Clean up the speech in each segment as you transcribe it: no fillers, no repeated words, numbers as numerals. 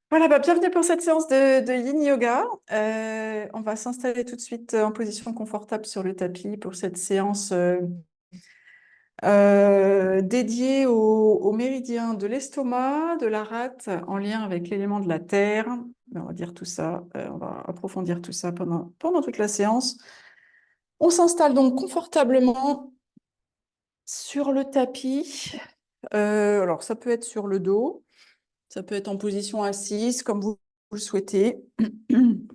Voilà, bienvenue pour cette séance de Yin Yoga. On va s'installer tout de suite en position confortable sur le tapis pour cette séance dédiée au méridien de l'estomac, de la rate, en lien avec l'élément de la terre. On va dire tout ça, on va approfondir tout ça pendant toute la séance. On s'installe donc confortablement sur le tapis. Alors, ça peut être sur le dos, ça peut être en position assise, comme vous le souhaitez. Une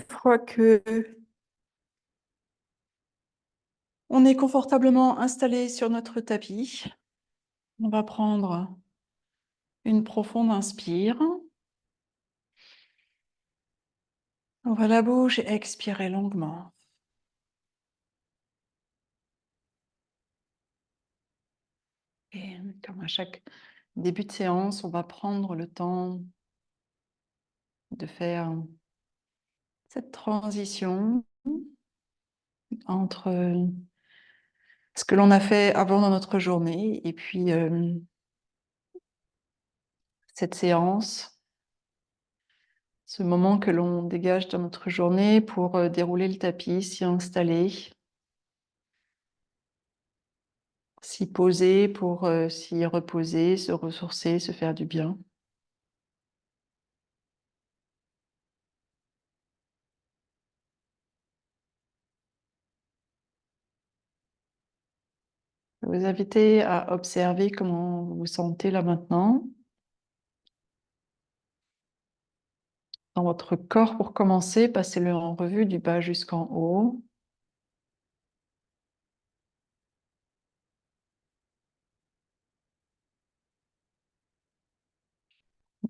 fois que on est confortablement installé sur notre tapis, on va prendre une profonde inspire. Ouvre la bouche et expirez longuement. Et comme à chaque début de séance, on va prendre le temps de faire cette transition entre ce que l'on a fait avant dans notre journée et puis cette séance, ce moment que l'on dégage dans notre journée pour dérouler le tapis, s'y installer, s'y poser pour s'y reposer, se ressourcer, se faire du bien. Je vais vous inviter à observer comment vous vous sentez là maintenant, dans votre corps pour commencer, passez-le en revue du bas jusqu'en haut.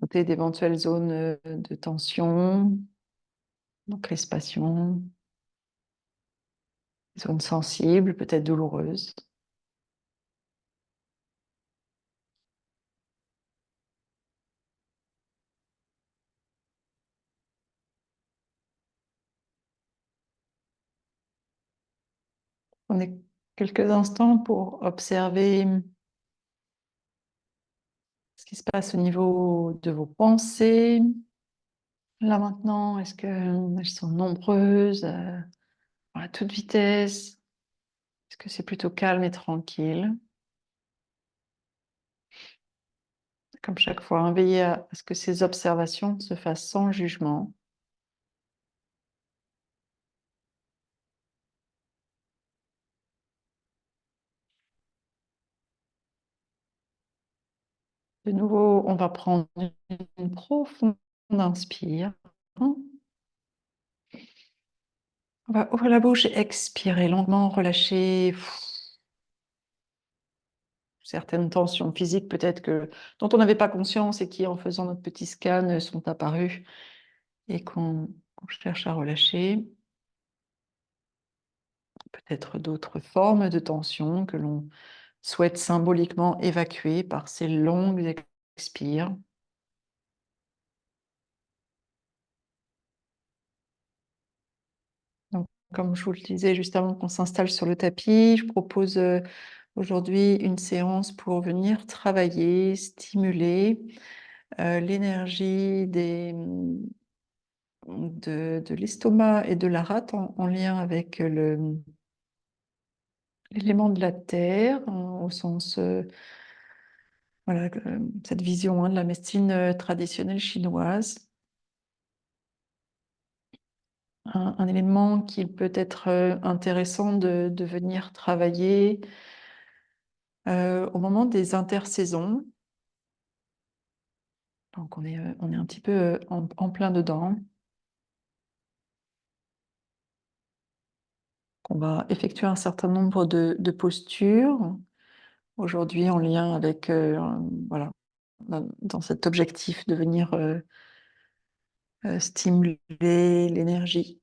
Notez d'éventuelles zones de tension, de crispation, zones sensibles, peut-être douloureuses. Prenez quelques instants pour observer ce qui se passe au niveau de vos pensées. Là maintenant, est-ce qu'elles sont nombreuses, à toute vitesse? Est-ce que c'est plutôt calme et tranquille? Comme chaque fois, hein, veillez à ce que ces observations se fassent sans jugement. De nouveau, on va prendre une profonde inspire. On va ouvrir la bouche et expirer longuement, relâcher certaines tensions physiques peut-être dont on n'avait pas conscience et qui, en faisant notre petit scan, sont apparues et qu'on cherche à relâcher. Peut-être d'autres formes de tension que l'on souhaite symboliquement évacuer par ces longues expires. Donc, comme je vous le disais juste avant qu'on s'installe sur le tapis, je propose aujourd'hui une séance pour venir travailler, stimuler l'énergie de l'estomac et de la rate en lien avec l'élément de la terre, au sens, voilà, cette vision, hein, de la médecine traditionnelle chinoise. Un élément qui peut être intéressant de venir travailler au moment des intersaisons. Donc on est un petit peu en plein dedans. On va effectuer un certain nombre de postures, aujourd'hui en lien avec, voilà, dans cet objectif de venir stimuler l'énergie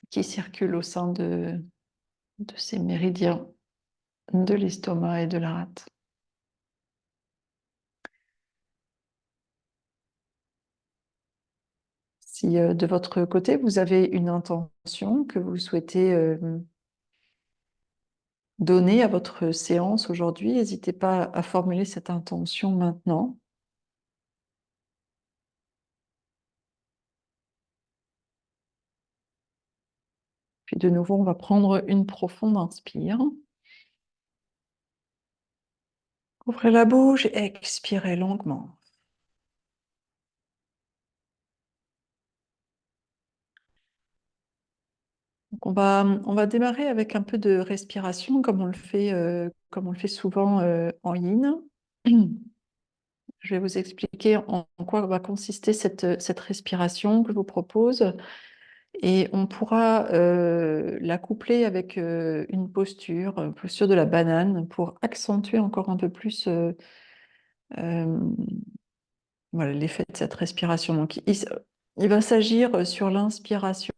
qui circule au sein de ces méridiens de l'estomac et de la rate. Si de votre côté, vous avez une intention que vous souhaitez donner à votre séance aujourd'hui. N'hésitez pas à formuler cette intention maintenant. Puis de nouveau, on va prendre une profonde inspire. Ouvrez la bouche et expirez longuement. Donc on va démarrer avec un peu de respiration comme on le fait souvent en yin. Je vais vous expliquer en quoi va consister cette respiration que je vous propose. Et on pourra la coupler avec une posture de la banane, pour accentuer encore un peu plus euh, voilà, l'effet de cette respiration. Donc, il va s'agir sur l'inspiration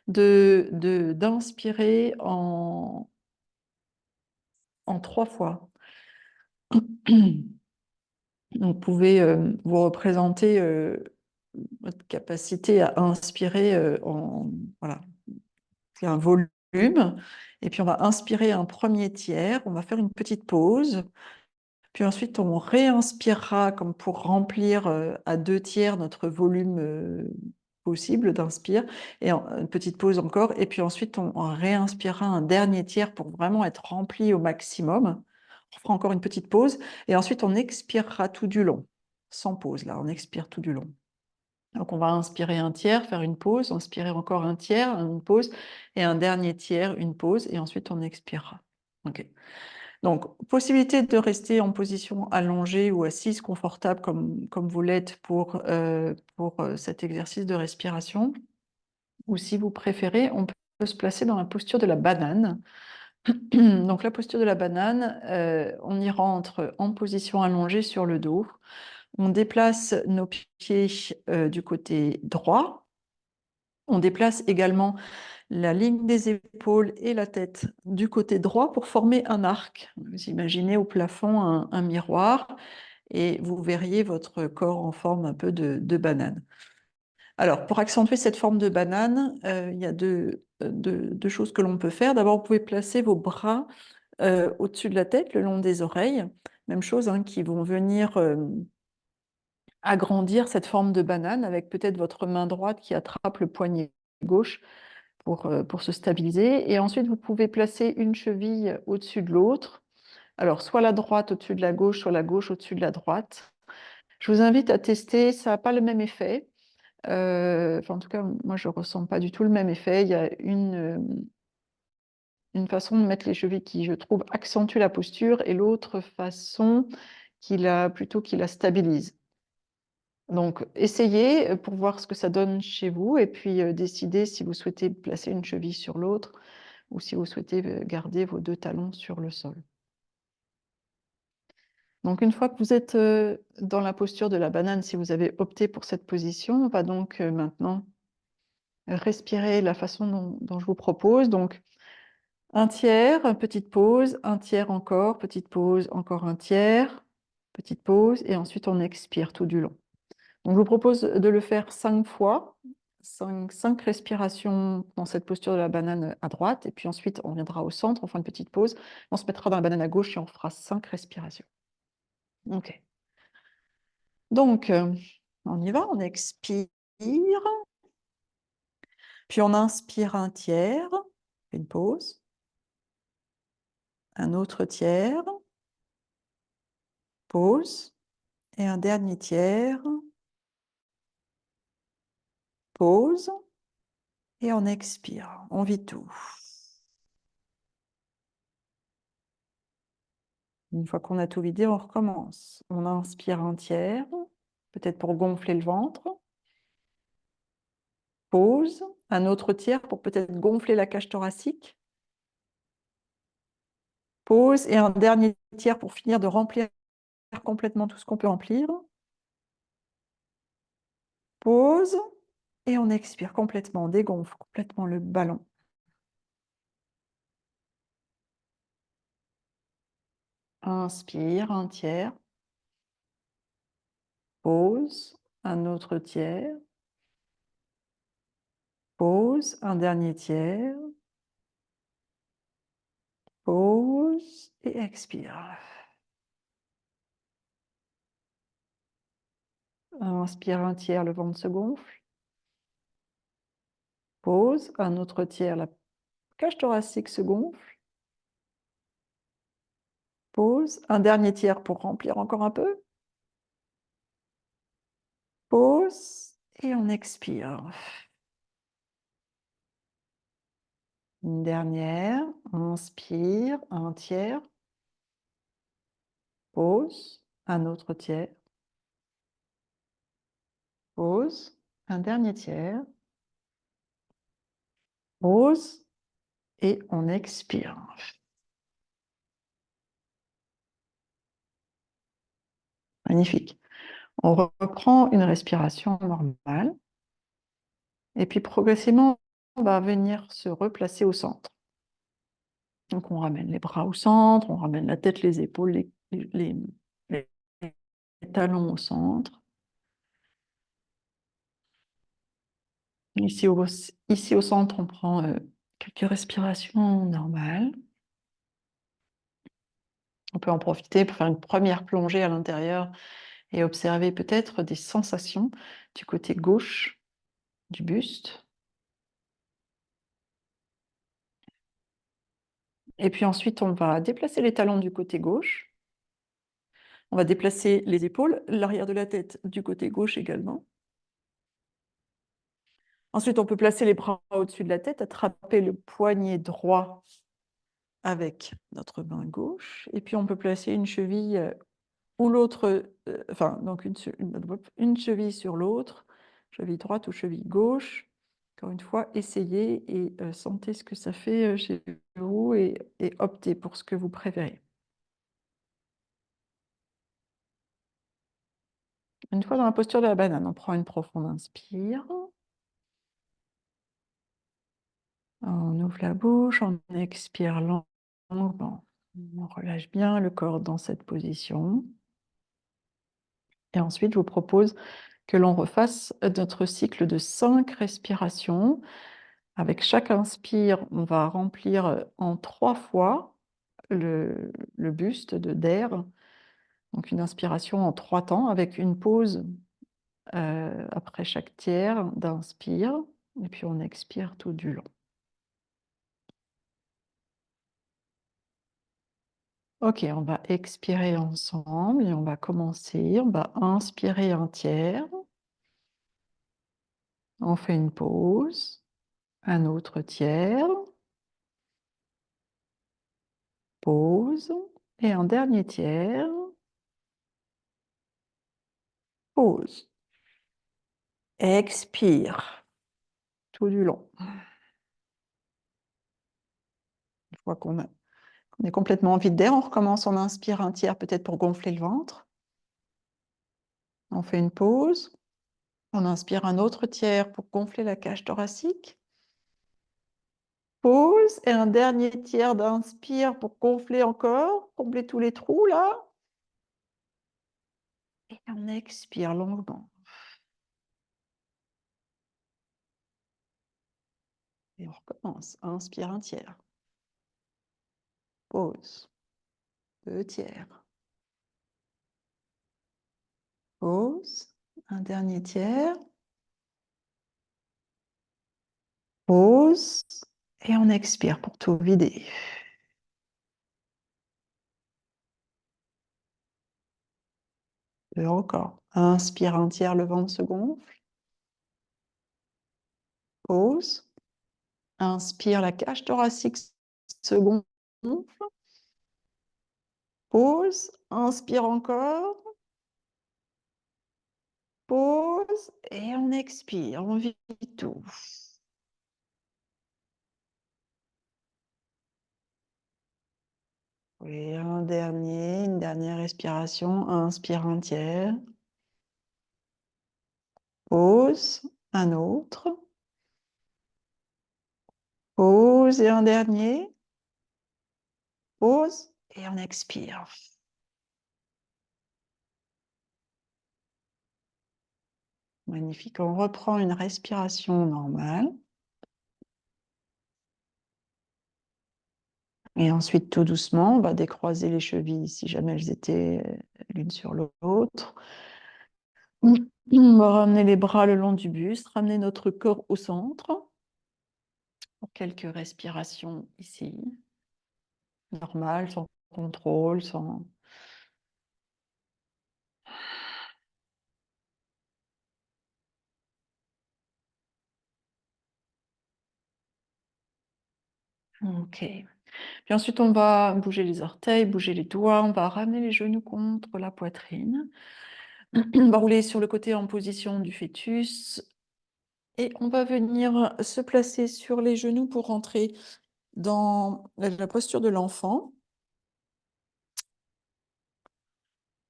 d'inspirer en 3 fois. Donc, vous pouvez vous représenter votre capacité à inspirer voilà, c'est un volume. Et puis, on va inspirer un premier tiers. On va faire une petite pause. Puis ensuite, on réinspirera comme pour remplir à 2 tiers notre volume possible d'inspire. Et une petite pause encore. Et puis ensuite, on réinspirera un dernier tiers pour vraiment être rempli au maximum. On fera encore une petite pause. Et ensuite, on expirera tout du long. Sans pause, là, on expire tout du long. Donc, on va inspirer un tiers, faire une pause, inspirer encore un tiers, une pause, et un dernier tiers, une pause, et ensuite on expirera. OK. Donc, possibilité de rester en position allongée ou assise confortable comme vous l'êtes pour cet exercice de respiration. Ou si vous préférez, on peut se placer dans la posture de la banane. Donc, la posture de la banane, on y rentre en position allongée sur le dos. On déplace nos pieds du côté droit. On déplace également la ligne des épaules et la tête du côté droit pour former un arc. Vous imaginez au plafond un miroir et vous verriez votre corps en forme un peu de banane. Alors, pour accentuer cette forme de banane, il y a deux choses que l'on peut faire. D'abord, vous pouvez placer vos bras au-dessus de la tête, le long des oreilles. Même chose, hein, qui vont venir agrandir cette forme de banane avec peut-être votre main droite qui attrape le poignet gauche pour se stabiliser. Et ensuite, vous pouvez placer une cheville au-dessus de l'autre. Alors, soit la droite au-dessus de la gauche, soit la gauche au-dessus de la droite. Je vous invite à tester, ça n'a pas le même effet. En tout cas, moi, je ne ressens pas du tout le même effet. Il y a une façon de mettre les chevilles qui, je trouve, accentue la posture, et l'autre façon qui la stabilise. Donc, essayez pour voir ce que ça donne chez vous, et puis décidez si vous souhaitez placer une cheville sur l'autre ou si vous souhaitez garder vos 2 talons sur le sol. Donc, une fois que vous êtes dans la posture de la banane, si vous avez opté pour cette position, on va donc maintenant respirer la façon dont je vous propose. Donc, un tiers, petite pause, un tiers encore, petite pause, encore un tiers, petite pause, et ensuite on expire tout du long. Donc, je vous propose de le faire 5 fois, 5 respirations dans cette posture de la banane à droite, et puis ensuite on viendra au centre, on fera une petite pause, on se mettra dans la banane à gauche et on fera 5 respirations. OK. Donc, on y va, on expire, puis on inspire un tiers, une pause, un autre tiers, pause, et un dernier tiers, pause, et on expire, on vide tout. Une fois qu'on a tout vidé, on recommence. On inspire un tiers, peut-être pour gonfler le ventre. Pause. Un autre tiers pour peut-être gonfler la cage thoracique. Pause. Et un dernier tiers pour finir de remplir complètement tout ce qu'on peut remplir. Pause. Et on expire complètement, on dégonfle complètement le ballon. Inspire un tiers. Pause. Un autre tiers. Pause. Un dernier tiers. et expire. Inspire un tiers, le ventre se gonfle. Pause. Un autre tiers, la cage thoracique se gonfle. Pause. Un dernier tiers pour remplir encore un peu. Pause. Et on expire. Une dernière. Inspire. Un tiers. Pause. Un autre tiers. Pause. Un dernier tiers. Pause. Et on expire. Magnifique. On reprend une respiration normale. Et puis progressivement, on va venir se replacer au centre. Donc on ramène les bras au centre, on ramène la tête, les épaules, les talons au centre. Ici au centre, on prend quelques respirations normales. On peut en profiter pour faire une première plongée à l'intérieur et observer peut-être des sensations du côté gauche du buste. Et puis ensuite, on va déplacer les talons du côté gauche. On va déplacer les épaules, l'arrière de la tête du côté gauche également. Ensuite, on peut placer les bras au-dessus de la tête, attraper le poignet droit avec notre main gauche. Et puis, on peut placer une cheville ou l'autre, donc une cheville sur l'autre, cheville droite ou cheville gauche. Encore une fois, essayez et sentez ce que ça fait chez vous et optez pour ce que vous préférez. Une fois dans la posture de la banane, on prend une profonde inspire. On ouvre la bouche, on expire longuement. On relâche bien le corps dans cette position. Et ensuite, je vous propose que l'on refasse notre cycle de 5 respirations. Avec chaque inspire, on va remplir en 3 fois le buste d'air. Donc une inspiration en 3 temps avec une pause après chaque tiers d'inspire. Et puis on expire tout du long. Ok, on va expirer ensemble et on va commencer. On va inspirer un tiers. On fait une pause. Un autre tiers. Pause. Et un dernier tiers. Pause. Expire. Tout du long. Une fois qu'on est complètement vide d'air, on recommence. On inspire un tiers peut-être pour gonfler le ventre. On fait une pause. On inspire un autre tiers pour gonfler la cage thoracique. Pause et un dernier tiers d'inspire pour gonfler encore, combler tous les trous là. Et on expire longuement. Et on recommence. Inspire un tiers. Pause. 2 tiers. Pause. Un dernier tiers. Pause. Et on expire pour tout vider. Et encore. Inspire un tiers, le ventre se gonfle. Pause. Inspire, la cage thoracique se gonfle. Pause. Inspire encore. Pause. Et on expire. On vide tout. Et une dernière respiration. Inspire un tiers. Pause. Un autre. Pause et un dernier. Pause et on expire. Magnifique. On reprend une respiration normale. Et ensuite, tout doucement, on va décroiser les chevilles si jamais elles étaient l'une sur l'autre. On va ramener les bras le long du buste, ramener notre corps au centre. Pour quelques respirations ici. Normales, sans contrôle, sans... Ok. Puis ensuite, on va bouger les orteils, bouger les doigts. On va ramener les genoux contre la poitrine. On va rouler sur le côté en position du fœtus. Et on va venir se placer sur les genoux pour rentrer dans la posture de l'enfant.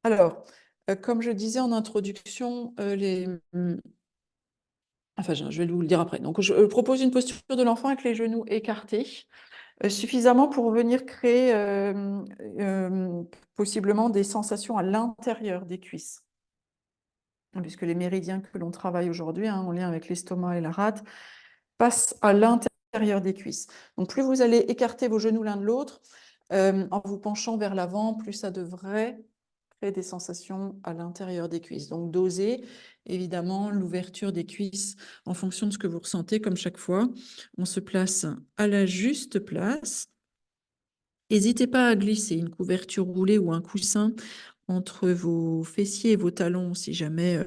Alors, comme je disais en introduction, enfin, je vais vous le dire après. Donc, je propose une posture de l'enfant avec les genoux écartés, suffisamment pour venir créer possiblement des sensations à l'intérieur des cuisses. Puisque les méridiens que l'on travaille aujourd'hui, hein, en lien avec l'estomac et la rate, passent à l'intérieur des cuisses. Donc, plus vous allez écarter vos genoux l'un de l'autre, en vous penchant vers l'avant, plus ça devrait créer des sensations à l'intérieur des cuisses. Donc, dosez évidemment l'ouverture des cuisses en fonction de ce que vous ressentez, comme chaque fois. On se place à la juste place. N'hésitez pas à glisser une couverture roulée ou un coussin entre vos fessiers et vos talons si jamais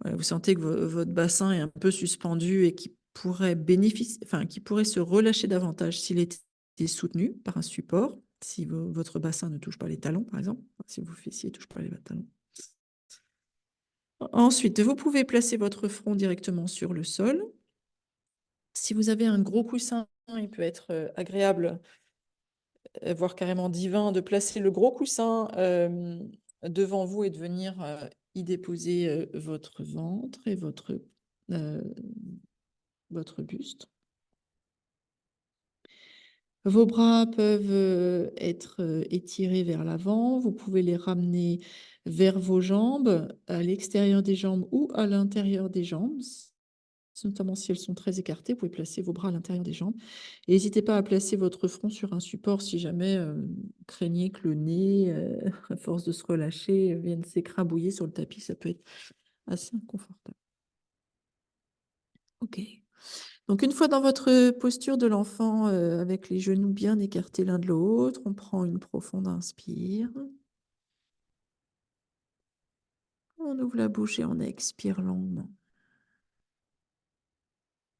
vous sentez que votre bassin est un peu suspendu et qui pourrait bénéficier, enfin, qui pourrait se relâcher davantage s'il était soutenu par un support, si votre bassin ne touche pas les talons, par exemple, si vos fessiers ne touchent pas les talons. Ensuite, vous pouvez placer votre front directement sur le sol. Si vous avez un gros coussin, il peut être agréable, voire carrément divin, de placer le gros coussin devant vous et de venir y déposer votre ventre et votre buste. Vos bras peuvent être étirés vers l'avant. Vous pouvez les ramener vers vos jambes, à l'extérieur des jambes ou à l'intérieur des jambes. Notamment si elles sont très écartées, vous pouvez placer vos bras à l'intérieur des jambes. Et n'hésitez pas à placer votre front sur un support si jamais vous craignez que le nez, à force de se relâcher, vienne s'écrabouiller sur le tapis. Ça peut être assez inconfortable. Ok. Donc, une fois dans votre posture de l'enfant, avec les genoux bien écartés l'un de l'autre, on prend une profonde inspire. On ouvre la bouche et on expire longuement.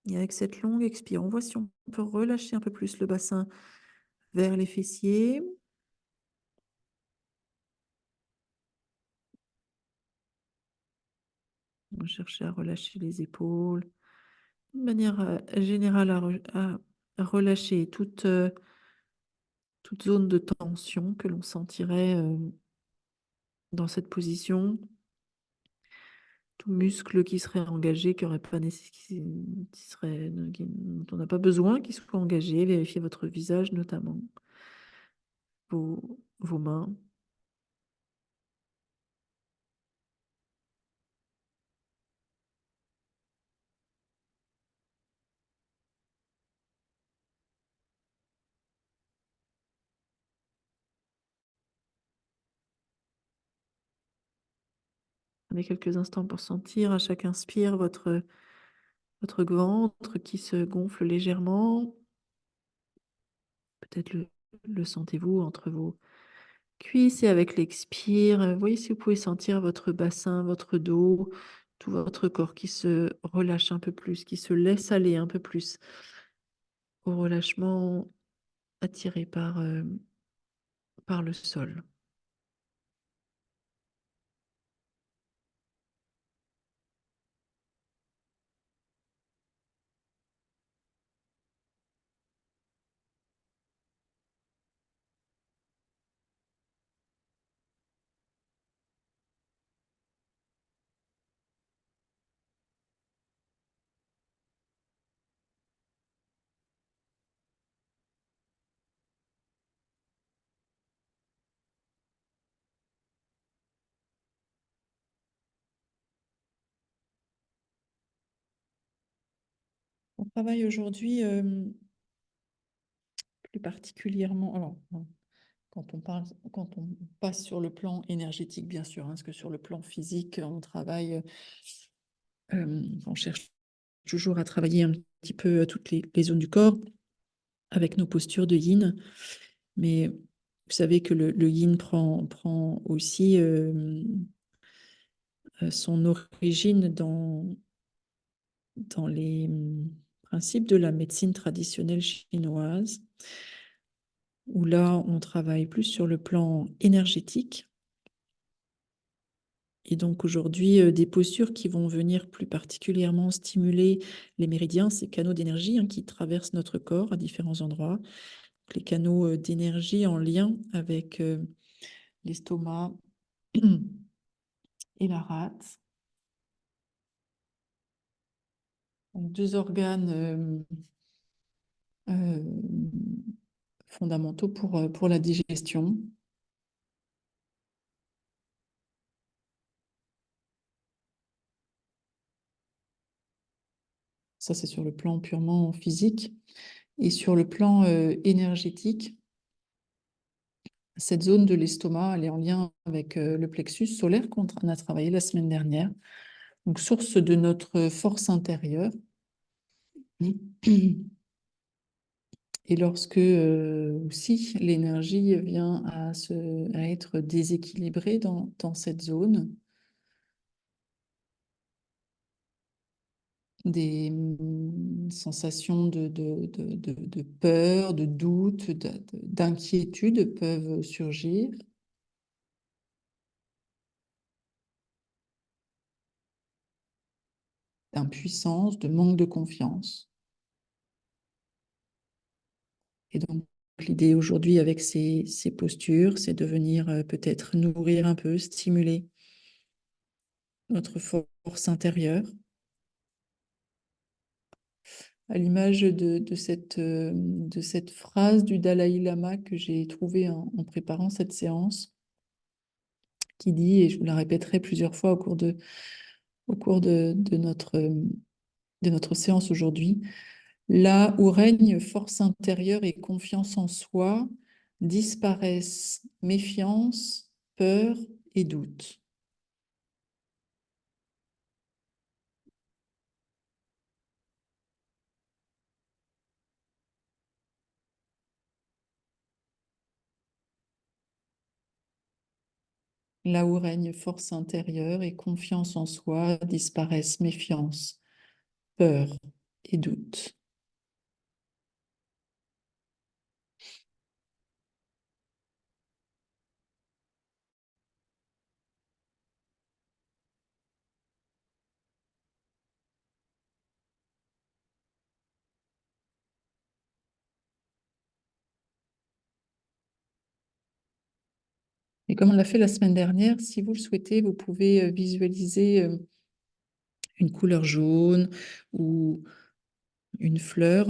Et avec cette longue expire, on voit si on peut relâcher un peu plus le bassin vers les fessiers. On va chercher à relâcher les épaules. De manière générale, à relâcher toute zone de tension que l'on sentirait dans cette position. Tout muscle qui serait engagé, qui aurait pas dont on n'a pas besoin qu'il soit engagé. Vérifiez votre visage notamment, vos mains. Prenez quelques instants pour sentir à chaque inspire votre ventre qui se gonfle légèrement. Peut-être le sentez-vous entre vos cuisses et avec l'expire. Voyez si vous pouvez sentir votre bassin, votre dos, tout votre corps qui se relâche un peu plus, qui se laisse aller un peu plus au relâchement attiré par le sol. On travaille aujourd'hui plus particulièrement, alors, quand on passe sur le plan énergétique, bien sûr, hein, parce que sur le plan physique, on travaille, on cherche toujours à travailler un petit peu toutes les zones du corps avec nos postures de yin. Mais vous savez que le yin prend aussi son origine dans les principes de la médecine traditionnelle chinoise, où là, on travaille plus sur le plan énergétique. Et donc aujourd'hui, des postures qui vont venir plus particulièrement stimuler les méridiens, ces canaux d'énergie qui traversent notre corps à différents endroits. Les canaux d'énergie en lien avec l'estomac et la rate. Donc, deux organes fondamentaux pour la digestion. Ça, c'est sur le plan purement physique. Et sur le plan énergétique, cette zone de l'estomac, elle est en lien avec le plexus solaire qu'on a travaillé la semaine dernière. Donc, source de notre force intérieure. Et lorsque aussi l'énergie vient à être déséquilibrée dans cette zone, des sensations de peur, de doute, d'inquiétude peuvent surgir. D'impuissance, de manque de confiance. Et donc, l'idée aujourd'hui avec ces postures, c'est de venir peut-être nourrir un peu, stimuler notre force intérieure. À l'image de cette phrase du Dalai Lama que j'ai trouvée en préparant cette séance, qui dit, et je vous la répéterai plusieurs fois au cours de notre séance aujourd'hui, là où règne force intérieure et confiance en soi, disparaissent méfiance, peur et doute. Là où règne force intérieure et confiance en soi, disparaissent méfiance, peur et doute. Et comme on l'a fait la semaine dernière, si vous le souhaitez, vous pouvez visualiser une couleur jaune ou une fleur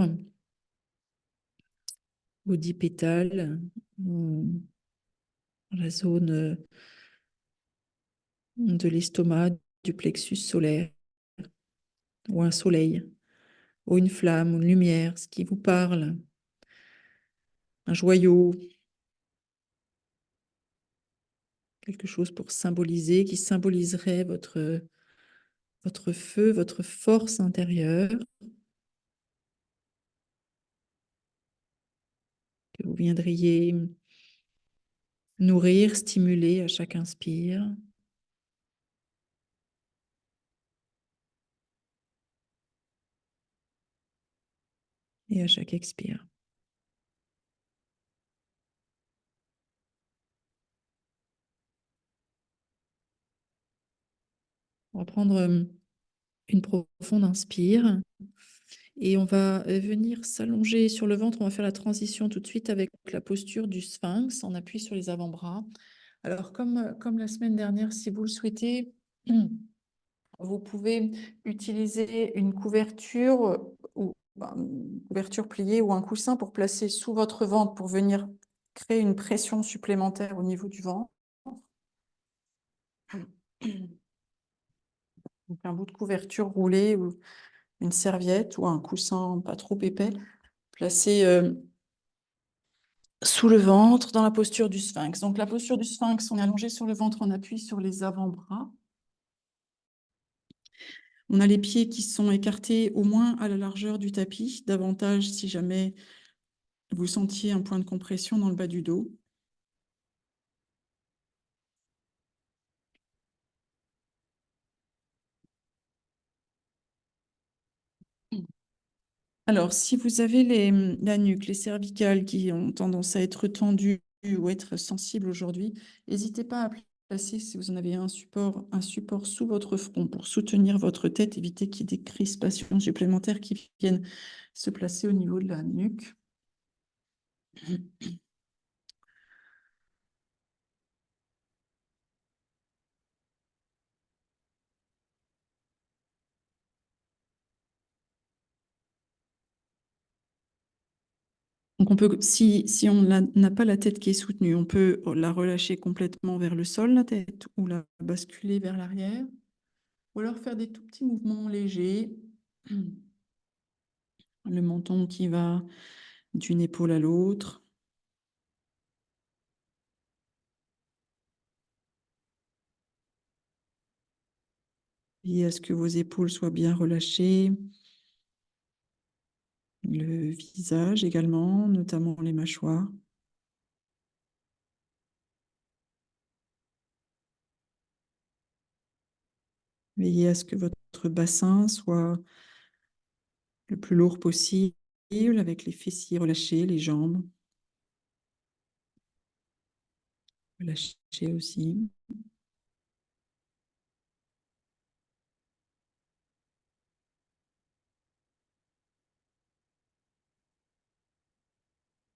aux 10 pétales dans la zone de l'estomac, du plexus solaire, ou un soleil, ou une flamme, ou une lumière, ce qui vous parle, un joyau, quelque chose pour symboliser, qui symboliserait votre feu, votre force intérieure, que vous viendriez nourrir, stimuler à chaque inspire. Et à chaque expire. On va prendre une profonde inspire et on va venir s'allonger sur le ventre. On va faire la transition tout de suite avec la posture du sphinx. On appuie sur les avant-bras. Alors, comme la semaine dernière, si vous le souhaitez, vous pouvez utiliser une couverture ou une couverture pliée ou un coussin pour placer sous votre ventre pour venir créer une pression supplémentaire au niveau du ventre. Donc un bout de couverture roulé ou une serviette ou un coussin pas trop épais placé sous le ventre, dans la posture du sphinx. Donc, la posture du sphinx, on est allongé sur le ventre, on appuie sur les avant-bras. On a les pieds qui sont écartés au moins à la largeur du tapis, davantage si jamais vous sentiez un point de compression dans le bas du dos. Alors, si vous avez la nuque, les cervicales qui ont tendance à être tendues ou être sensibles aujourd'hui, n'hésitez pas à placer, si vous en avez un support sous votre front pour soutenir votre tête, éviter qu'il y ait des crispations supplémentaires qui viennent se placer au niveau de la nuque. Donc, on peut, si on n'a pas la tête qui est soutenue, on peut la relâcher complètement vers le sol, la tête, ou la basculer vers l'arrière, ou alors faire des tout petits mouvements légers. Le menton qui va d'une épaule à l'autre. Veillez à ce que vos épaules soient bien relâchées. Le visage également, notamment les mâchoires. Veillez à ce que votre bassin soit le plus lourd possible, avec les fessiers relâchés, les jambes relâchées aussi.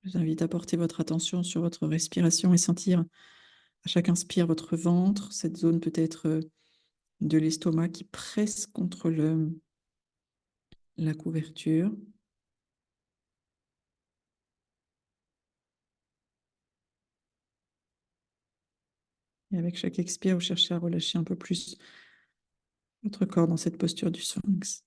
Je vous invite à porter votre attention sur votre respiration et sentir à chaque inspire votre ventre. Cette zone peut être de l'estomac qui presse contre la couverture. Et avec chaque expire, vous cherchez à relâcher un peu plus votre corps dans cette posture du sphinx.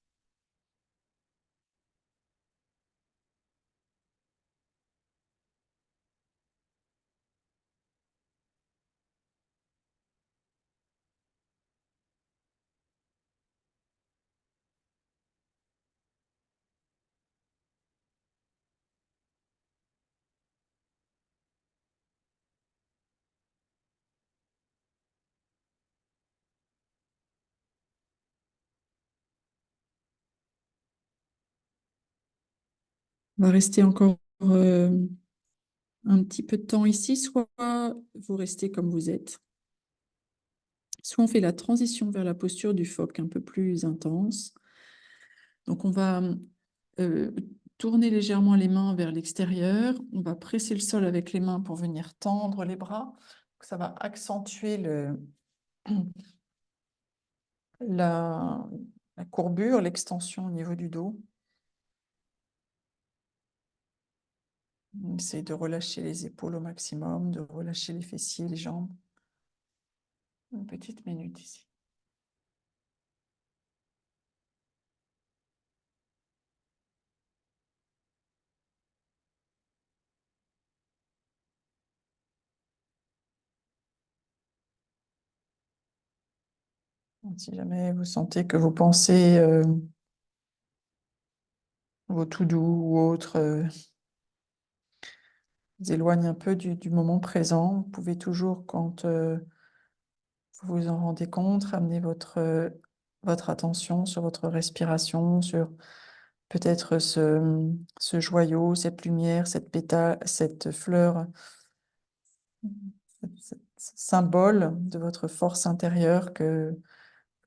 On va rester encore un petit peu de temps ici, soit vous restez comme vous êtes, soit on fait la transition vers la posture du phoque un peu plus intense. Donc on va euh, tourner légèrement les mains vers l'extérieur, on va presser le sol avec les mains pour venir tendre les bras. Ça va accentuer la, la courbure, l'extension au niveau du dos. On essaie de relâcher les épaules au maximum, de relâcher les fessiers, les jambes. Une petite minute ici. Donc, si jamais vous sentez que vos pensées, vos to-do ou autres, vous éloignent un peu du moment présent, vous pouvez toujours, quand vous vous en rendez compte, ramener votre attention sur votre respiration, sur peut-être ce joyau, cette lumière, cette pétale, cette fleur, ce symbole de votre force intérieure que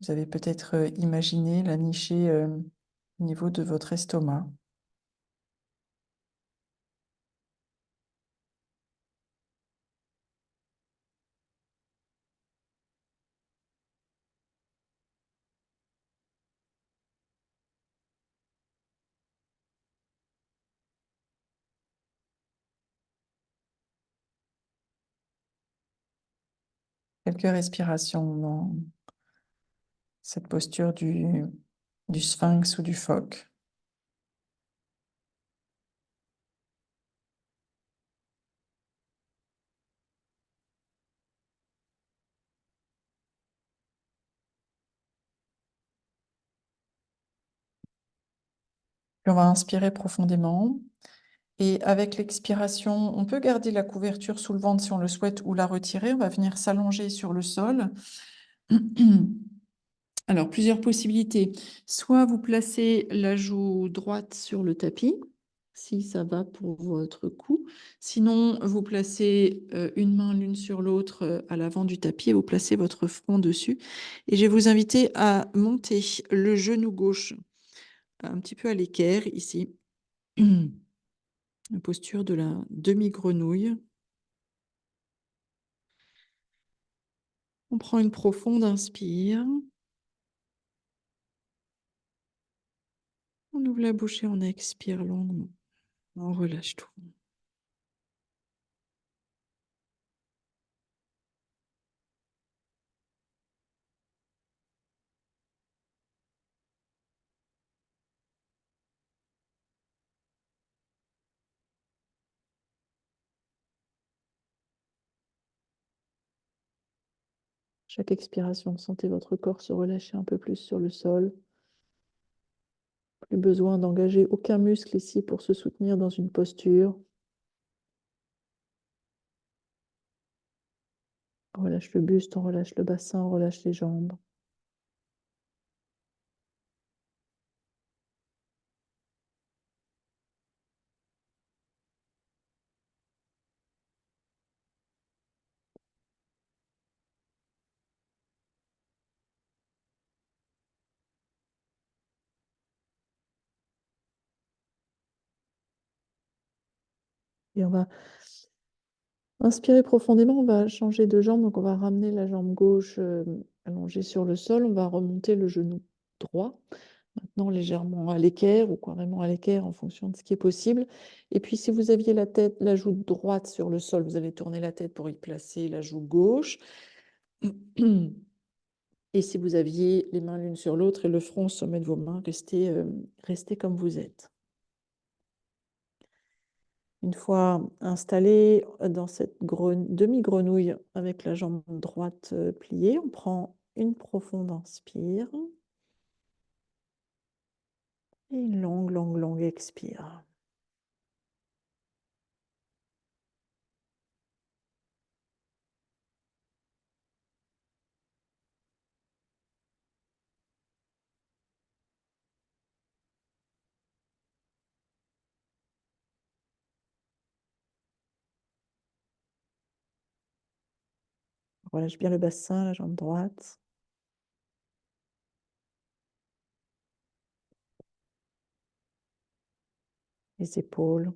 vous avez peut-être imaginé la nicher au niveau de votre estomac. Quelques respirations dans cette posture du sphinx ou du phoque. Puis on va inspirer profondément. Et avec l'expiration, on peut garder la couverture sous le ventre si on le souhaite ou la retirer. On va venir s'allonger sur le sol. Alors, plusieurs possibilités. Soit vous placez la joue droite sur le tapis, si ça va pour votre cou. Sinon, vous placez une main l'une sur l'autre à l'avant du tapis et vous placez votre front dessus. Et je vais vous inviter à monter le genou gauche un petit peu à l'équerre ici. La posture de la demi-grenouille. On prend une profonde inspire. On ouvre la bouche et on expire longuement. On relâche tout. Chaque expiration, sentez votre corps se relâcher un peu plus sur le sol. Plus besoin d'engager aucun muscle ici pour se soutenir dans une posture. On relâche le buste, on relâche le bassin, on relâche les jambes. Et on va inspirer profondément, on va changer de jambe, donc on va ramener la jambe gauche allongée sur le sol, on va remonter le genou droit, maintenant légèrement à l'équerre ou carrément à l'équerre en fonction de ce qui est possible. Et puis si vous aviez la tête, la joue droite sur le sol, vous allez tourner la tête pour y placer la joue gauche. Et si vous aviez les mains l'une sur l'autre et le front au sommet de vos mains, restez comme vous êtes. Une fois installé dans cette demi-grenouille avec la jambe droite pliée, on prend une profonde inspire et une longue, longue, longue expire. Relâche bien le bassin, la jambe droite. Les épaules.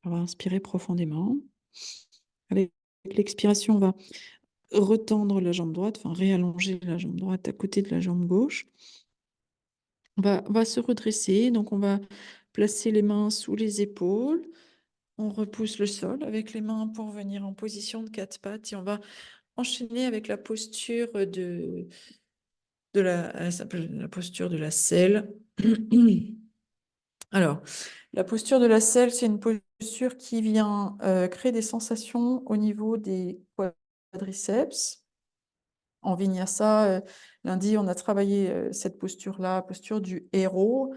On va inspirer profondément. Avec l'expiration, on va retendre la jambe droite, enfin réallonger la jambe droite à côté de la jambe gauche. On va se redresser, donc on va placer les mains sous les épaules. On repousse le sol avec les mains pour venir en position de quatre pattes et on va enchaîner avec la posture elle s'appelle la posture de la selle. Alors, la posture de la selle, c'est une posture qui vient créer des sensations au niveau des quadriceps. En vinyasa, lundi, on a travaillé cette posture-là, posture du héros.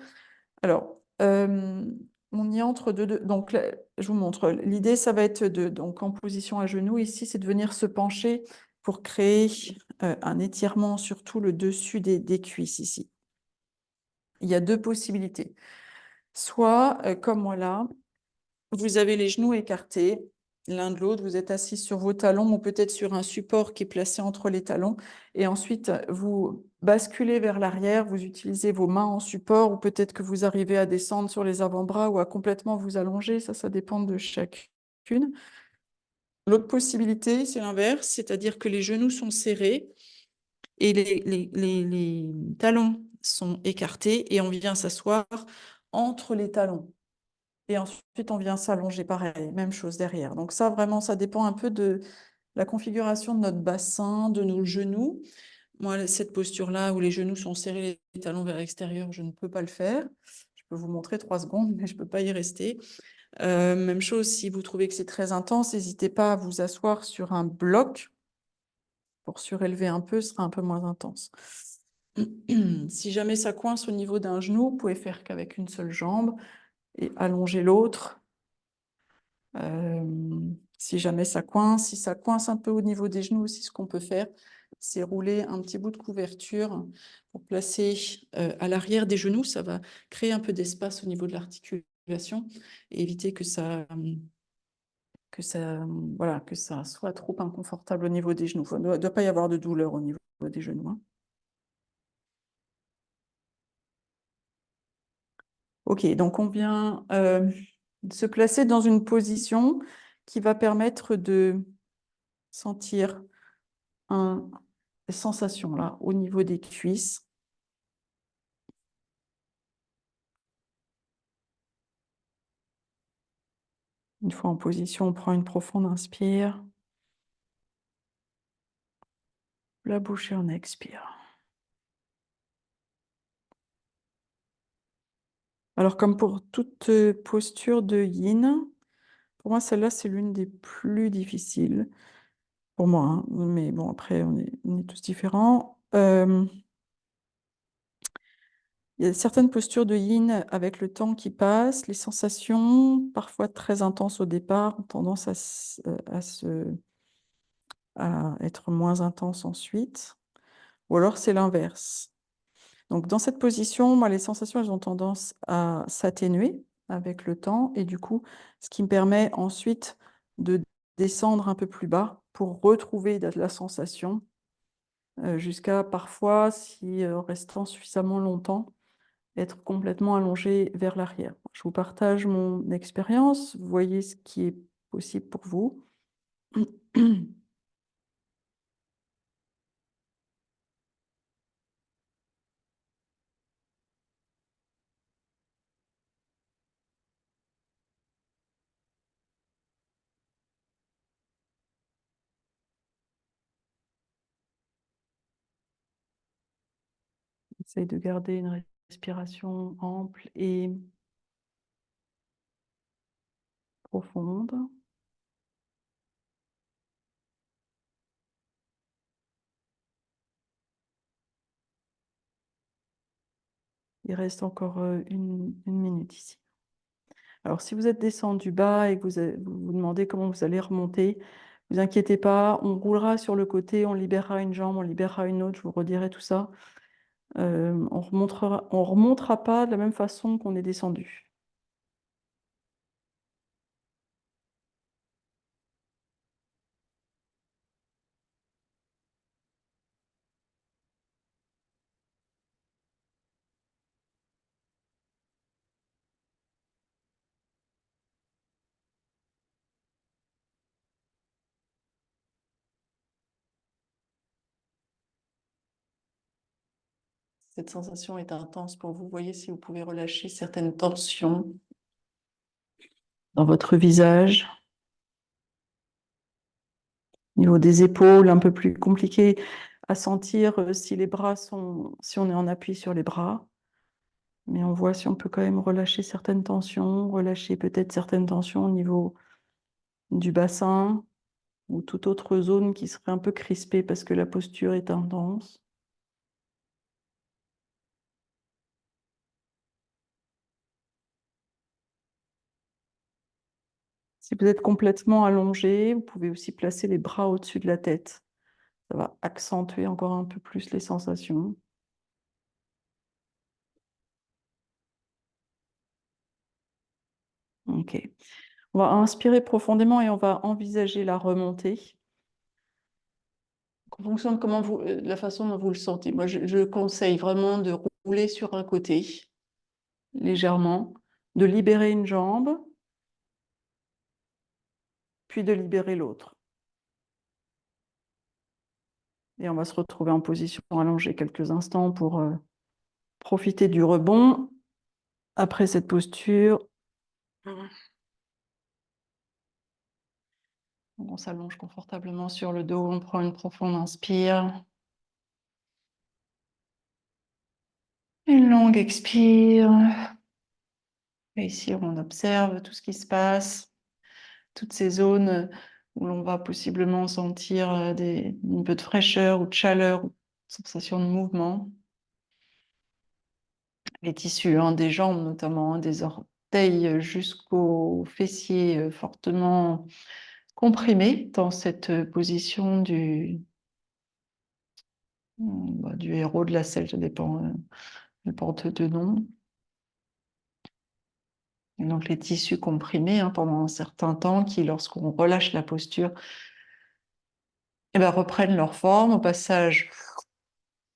Alors, on y entre donc, là, je vous montre. L'idée, ça va être donc en position à genoux, ici, c'est de venir se pencher pour créer un étirement sur tout le dessus des cuisses, ici. Il y a deux possibilités. Soit, comme moi là, vous avez les genoux écartés, l'un de l'autre, vous êtes assis sur vos talons ou peut-être sur un support qui est placé entre les talons. Et ensuite, vous basculez vers l'arrière, vous utilisez vos mains en support ou peut-être que vous arrivez à descendre sur les avant-bras ou à complètement vous allonger. Ça dépend de chacune. L'autre possibilité, c'est l'inverse, c'est-à-dire que les genoux sont serrés et les talons sont écartés et on vient s'asseoir entre les talons. Et ensuite, on vient s'allonger pareil, même chose derrière. Donc ça, vraiment, ça dépend un peu de la configuration de notre bassin, de nos genoux. Moi, cette posture-là où les genoux sont serrés, les talons vers l'extérieur, je ne peux pas le faire. Je peux vous montrer 3 secondes, mais je ne peux pas y rester. Même chose, si vous trouvez que c'est très intense, n'hésitez pas à vous asseoir sur un bloc pour surélever un peu, ce sera un peu moins intense. Si jamais ça coince au niveau d'un genou, vous pouvez faire qu'avec une seule jambe et allonger l'autre. Si jamais ça coince, si ça coince un peu au niveau des genoux aussi, ce qu'on peut faire, c'est rouler un petit bout de couverture pour placer à l'arrière des genoux. Ça va créer un peu d'espace au niveau de l'articulation et éviter voilà, que ça soit trop inconfortable au niveau des genoux. Il ne doit pas y avoir de douleur au niveau des genoux, hein. Ok, donc on vient se placer dans une position qui va permettre de sentir une sensation là au niveau des cuisses. Une fois en position, on prend une profonde inspire. La bouche et on expire. Alors, comme pour toute posture de yin, pour moi, celle-là, c'est l'une des plus difficiles. Pour moi, hein. Mais bon, après, on est tous différents. Il y a certaines postures de yin, avec le temps qui passe, les sensations, parfois très intenses au départ, ont tendance à être moins intenses ensuite. Ou alors, c'est l'inverse. Donc, dans cette position, moi, les sensations, elles ont tendance à s'atténuer avec le temps. Et du coup, ce qui me permet ensuite de descendre un peu plus bas pour retrouver de la sensation jusqu'à parfois, si restant suffisamment longtemps, être complètement allongé vers l'arrière. Je vous partage mon expérience. Vous voyez ce qui est possible pour vous. Essaye de garder une respiration ample et profonde. Il reste encore une minute ici. Alors, si vous êtes descendu bas et que vous vous demandez comment vous allez remonter, ne vous inquiétez pas, on roulera sur le côté, on libérera une jambe, on libérera une autre, je vous redirai tout ça. On remontera pas de la même façon qu'on est descendu. Cette sensation est intense pour vous. Voyez si vous pouvez relâcher certaines tensions dans votre visage. Au niveau des épaules, un peu plus compliqué à sentir si si on est en appui sur les bras. Mais on voit si on peut quand même relâcher certaines tensions, relâcher peut-être certaines tensions au niveau du bassin ou toute autre zone qui serait un peu crispée parce que la posture est intense. Si vous êtes complètement allongé, vous pouvez aussi placer les bras au-dessus de la tête. Ça va accentuer encore un peu plus les sensations. Ok. On va inspirer profondément et on va envisager la remontée. En fonction de la façon dont vous le sentez. Moi, je conseille vraiment de rouler sur un côté, légèrement, de libérer une jambe, puis de libérer l'autre. Et on va se retrouver en position allongée quelques instants pour profiter du rebond après cette posture. On s'allonge confortablement sur le dos, on prend une profonde inspire. Une longue expire. Et ici, on observe tout ce qui se passe, toutes ces zones où l'on va possiblement sentir un peu de fraîcheur ou de chaleur, ou sensation de mouvement. Les tissus des jambes, notamment des orteils jusqu'aux fessiers, fortement comprimés dans cette position du héros de la selle, ça dépend le porte-deux noms. Et donc les tissus comprimés pendant un certain temps qui, lorsqu'on relâche la posture, reprennent leur forme. Au passage,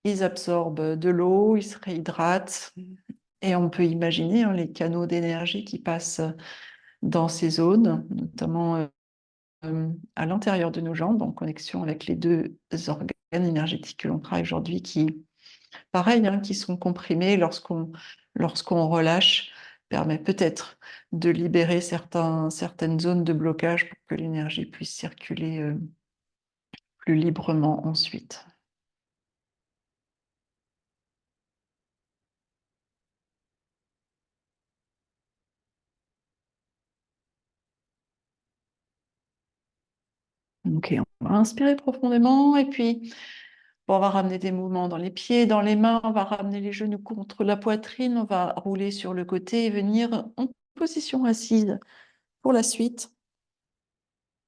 ils absorbent de l'eau, ils se réhydratent. Et on peut imaginer les canaux d'énergie qui passent dans ces zones, notamment à l'intérieur de nos jambes, en connexion avec les deux organes énergétiques que l'on travaille aujourd'hui, qui, pareil, qui sont comprimés lorsqu'on relâche, permet peut-être de libérer certaines zones de blocage pour que l'énergie puisse circuler plus librement ensuite. Ok, on va inspirer profondément et puis on va ramener des mouvements dans les pieds, dans les mains, on va ramener les genoux contre la poitrine, on va rouler sur le côté et venir en position assise pour la suite.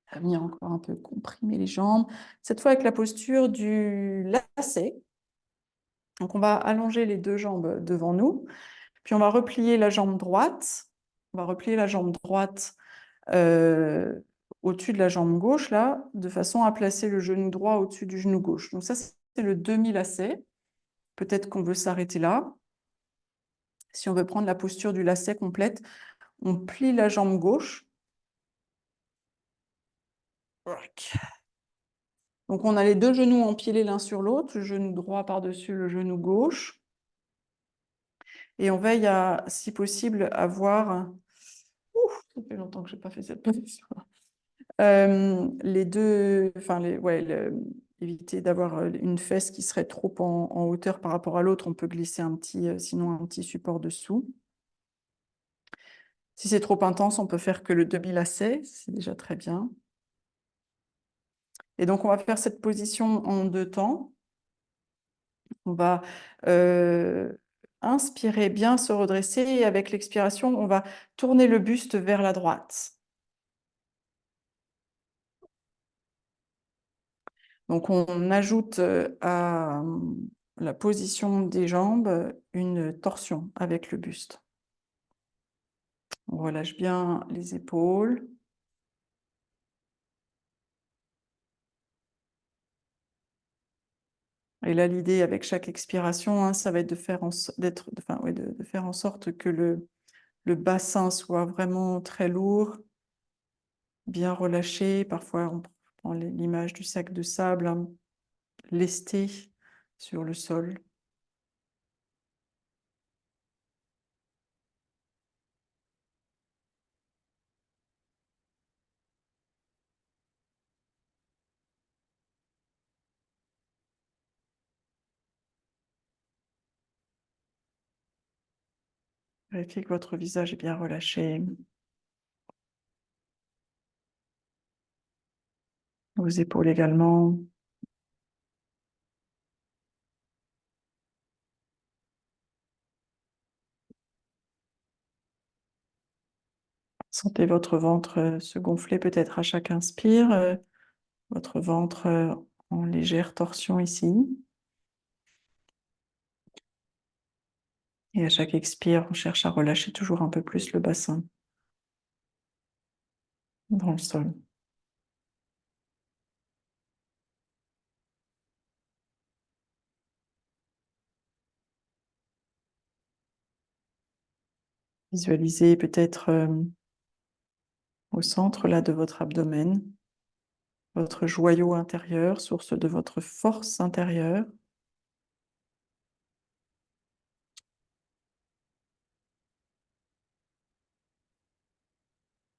On va venir encore un peu comprimer les jambes. Cette fois avec la posture du lacet. Donc on va allonger les deux jambes devant nous, puis on va replier la jambe droite. On va replier la jambe droite euh, au-dessus de la jambe gauche, là, de façon à placer le genou droit au-dessus du genou gauche. Donc ça, c'est le demi-lacet. Peut-être qu'on veut s'arrêter là. Si on veut prendre la posture du lacet complète, on plie la jambe gauche. Donc on a les deux genoux empilés l'un sur l'autre, le genou droit par-dessus le genou gauche. Et on veille à, si possible, avoir... Ouf, ça fait longtemps que je n'ai pas fait cette position. Les deux... Enfin, éviter d'avoir une fesse qui serait trop en hauteur par rapport à l'autre. On peut glisser sinon un petit support dessous. Si c'est trop intense, on peut faire que le demi-lacet, c'est déjà très bien. Et donc, on va faire cette position en deux temps. On va inspirer, bien se redresser, et avec l'expiration, on va tourner le buste vers la droite. Donc, on ajoute à la position des jambes une torsion avec le buste. On relâche bien les épaules. Et là, l'idée avec chaque expiration, ça va être de faire en sorte que le bassin soit vraiment très lourd, bien relâché. Parfois, on prend l'image du sac de sable lesté sur le sol. Vérifiez que votre visage est bien relâché. Vos épaules également. Sentez votre ventre se gonfler peut-être à chaque inspire, votre ventre en légère torsion ici. Et à chaque expire, on cherche à relâcher toujours un peu plus le bassin dans le sol. Visualisez peut-être au centre là de votre abdomen votre joyau intérieur, source de votre force intérieure.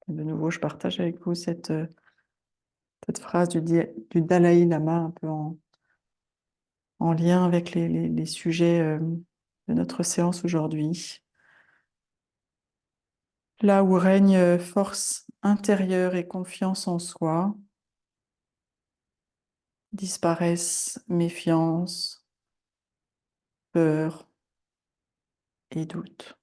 Et de nouveau, je partage avec vous cette phrase du Dalai Lama, un peu en lien avec les sujets de notre séance aujourd'hui. Là où règne force intérieure et confiance en soi, disparaissent méfiance, peur et doute.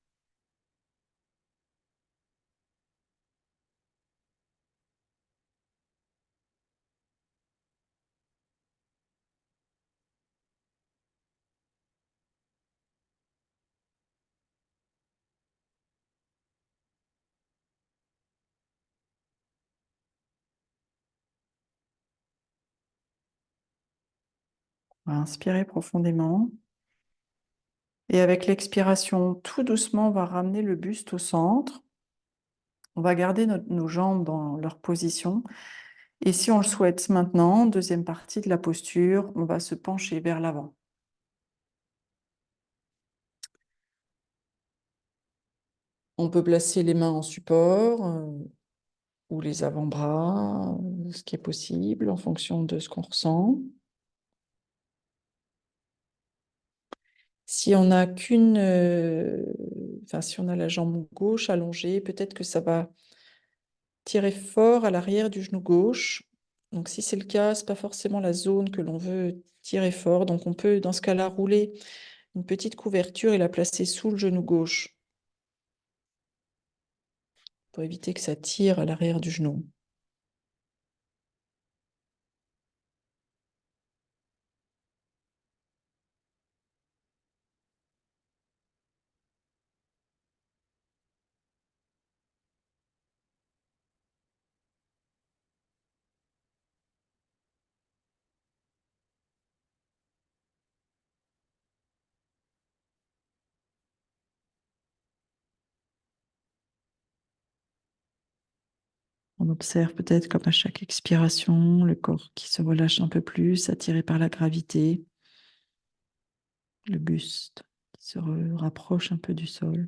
On va inspirer profondément. Et avec l'expiration, tout doucement, on va ramener le buste au centre. On va garder nos jambes dans leur position. Et si on le souhaite maintenant, deuxième partie de la posture, on va se pencher vers l'avant. On peut placer les mains en support ou les avant-bras, ce qui est possible en fonction de ce qu'on ressent. Si on n'a si on a la jambe gauche allongée, peut-être que ça va tirer fort à l'arrière du genou gauche. Donc si c'est le cas, c'est pas forcément la zone que l'on veut tirer fort. Donc on peut dans ce cas-là rouler une petite couverture et la placer sous le genou gauche pour éviter que ça tire à l'arrière du genou. On observe peut-être comme à chaque expiration, le corps qui se relâche un peu plus, attiré par la gravité, le buste qui se rapproche un peu du sol.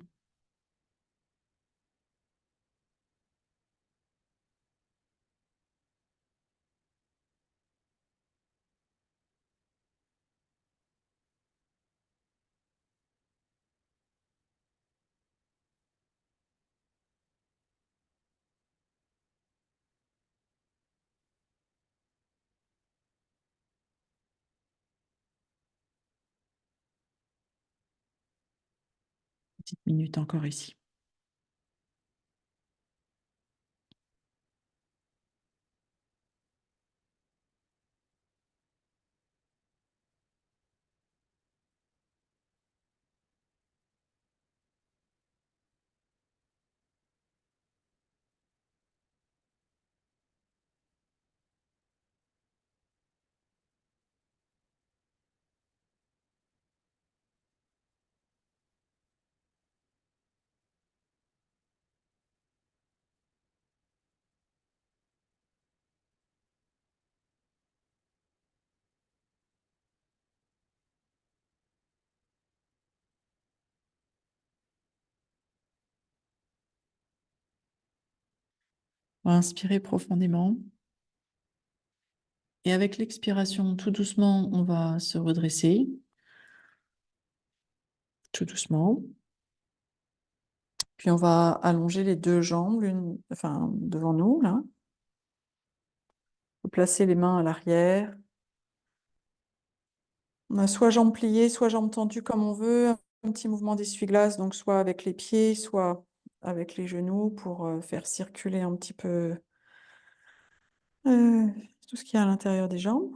Petite minute encore ici. On va inspirer profondément. Et avec l'expiration, tout doucement, on va se redresser. Tout doucement. Puis on va allonger les deux jambes, devant nous, là. On peut placer les mains à l'arrière. On a soit jambes pliées, soit jambes tendues comme on veut. Un petit mouvement d'essuie-glace, donc soit avec les pieds, soit avec les genoux pour faire circuler un petit peu tout ce qu'il y a à l'intérieur des jambes.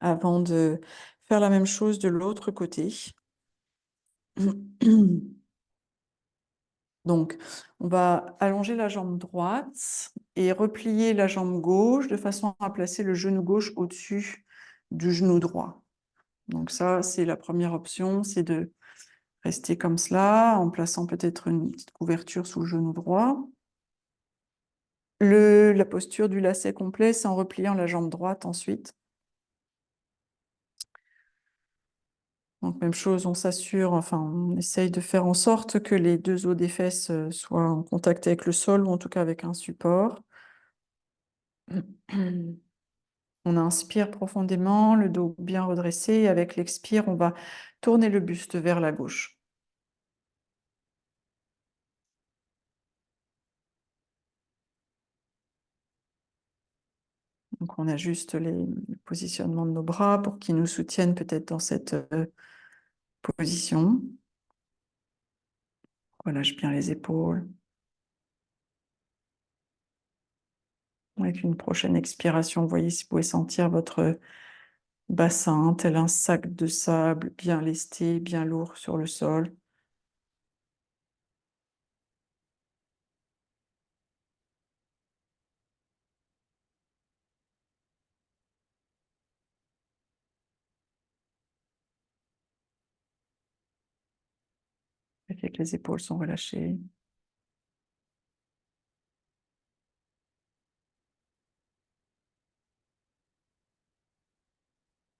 Avant de faire la même chose de l'autre côté. Donc, on va allonger la jambe droite et replier la jambe gauche de façon à placer le genou gauche au-dessus du genou droit. Donc ça, c'est la première option, c'est de rester comme cela, en plaçant peut-être une petite couverture sous le genou droit. La posture du lacet complet, c'est en repliant la jambe droite ensuite. Donc même chose, on s'assure, enfin on essaye de faire en sorte que les deux os des fesses soient en contact avec le sol ou en tout cas avec un support. On inspire profondément, le dos bien redressé. Et avec l'expire, on va tourner le buste vers la gauche. Donc on ajuste le positionnement de nos bras pour qu'ils nous soutiennent peut-être dans cette position. Relâche bien les épaules. Avec une prochaine expiration, vous voyez si vous pouvez sentir votre bassin tel un sac de sable bien lesté, bien lourd sur le sol. Vérifiez que les épaules sont relâchées.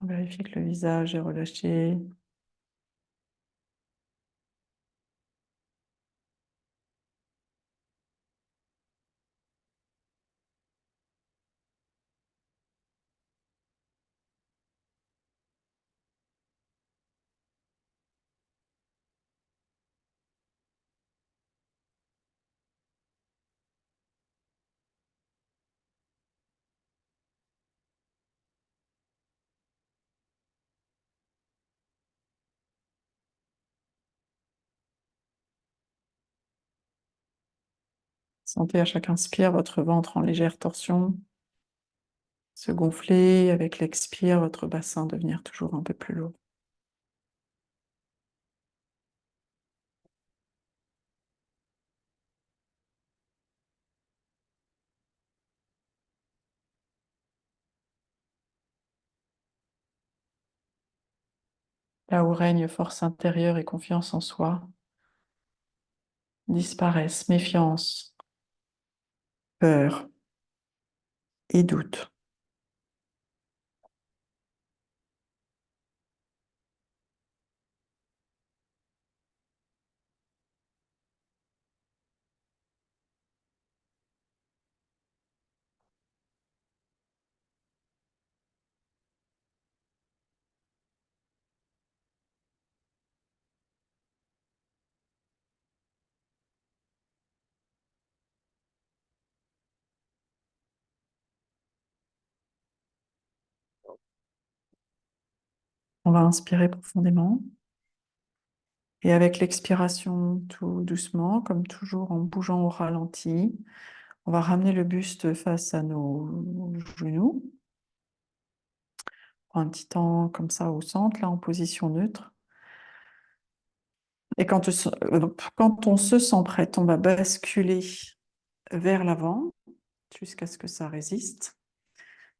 Vérifiez que le visage est relâché. Sentez à chaque inspire votre ventre en légère torsion, se gonfler, avec l'expire, votre bassin devenir toujours un peu plus lourd. Là où règne force intérieure et confiance en soi, disparaissent méfiance, peur et doute. On va inspirer profondément. Et avec l'expiration, tout doucement, comme toujours en bougeant au ralenti, on va ramener le buste face à nos genoux. Un petit temps comme ça au centre, là en position neutre. Et quand on se sent prête, on va basculer vers l'avant jusqu'à ce que ça résiste.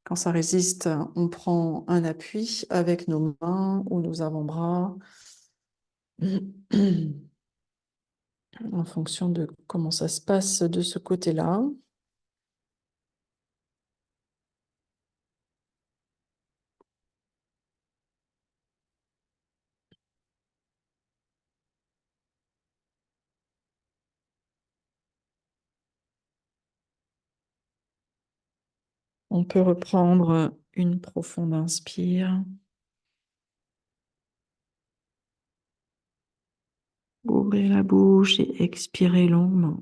Quand ça résiste, on prend un appui avec nos mains ou nos avant-bras en fonction de comment ça se passe de ce côté-là. On peut reprendre une profonde inspire. Ouvrir la bouche et expirer longuement.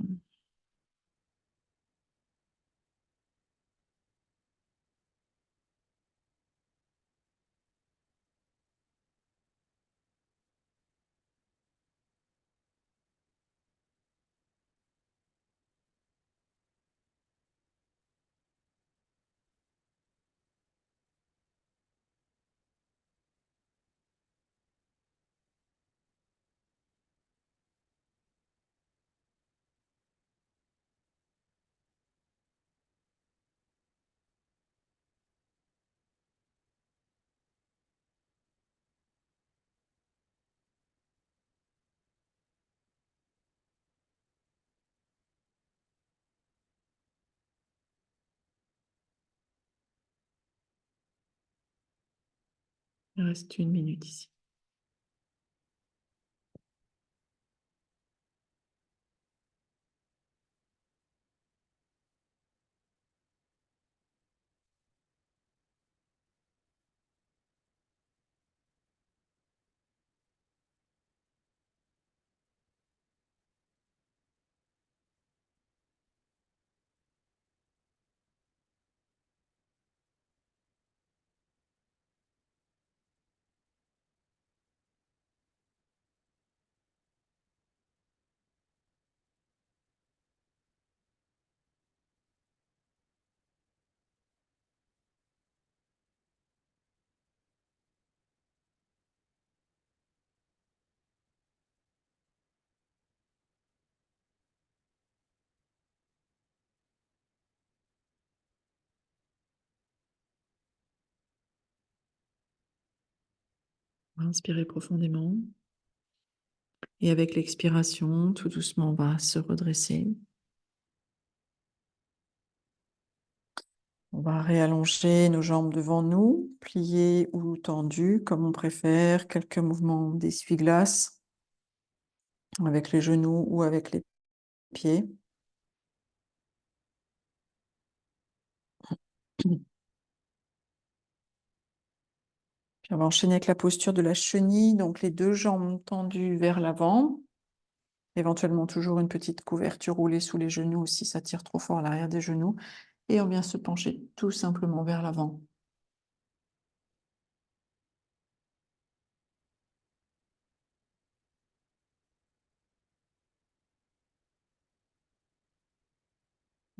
Il reste 1 minute ici. Inspirez profondément. Et avec l'expiration, tout doucement, on va se redresser. On va réallonger nos jambes devant nous, pliées ou tendues, comme on préfère. Quelques mouvements d'essuie-glace avec les genoux ou avec les pieds. Puis on va enchaîner avec la posture de la chenille, donc les 2 jambes tendues vers l'avant. Éventuellement toujours une petite couverture roulée sous les genoux si ça tire trop fort à l'arrière des genoux. Et on vient se pencher tout simplement vers l'avant.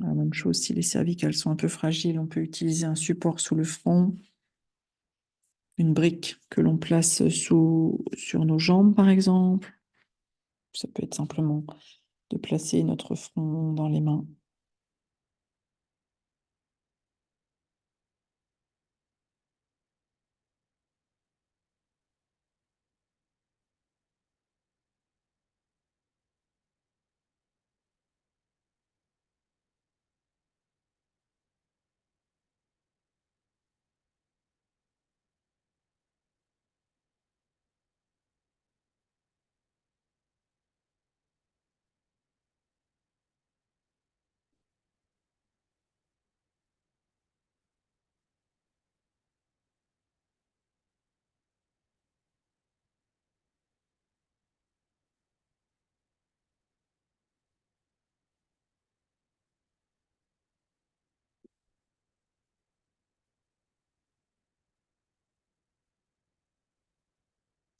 La même chose, si les cervicales sont un peu fragiles, on peut utiliser un support sous le front, une brique que l'on place sur nos jambes, par exemple. Ça peut être simplement de placer notre front dans les mains.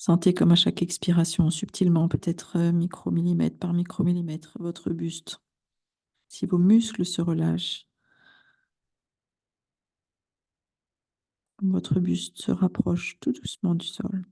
Sentez comme à chaque expiration, subtilement, peut-être micromillimètre par micromillimètre, votre buste. Si vos muscles se relâchent, votre buste se rapproche tout doucement du sol.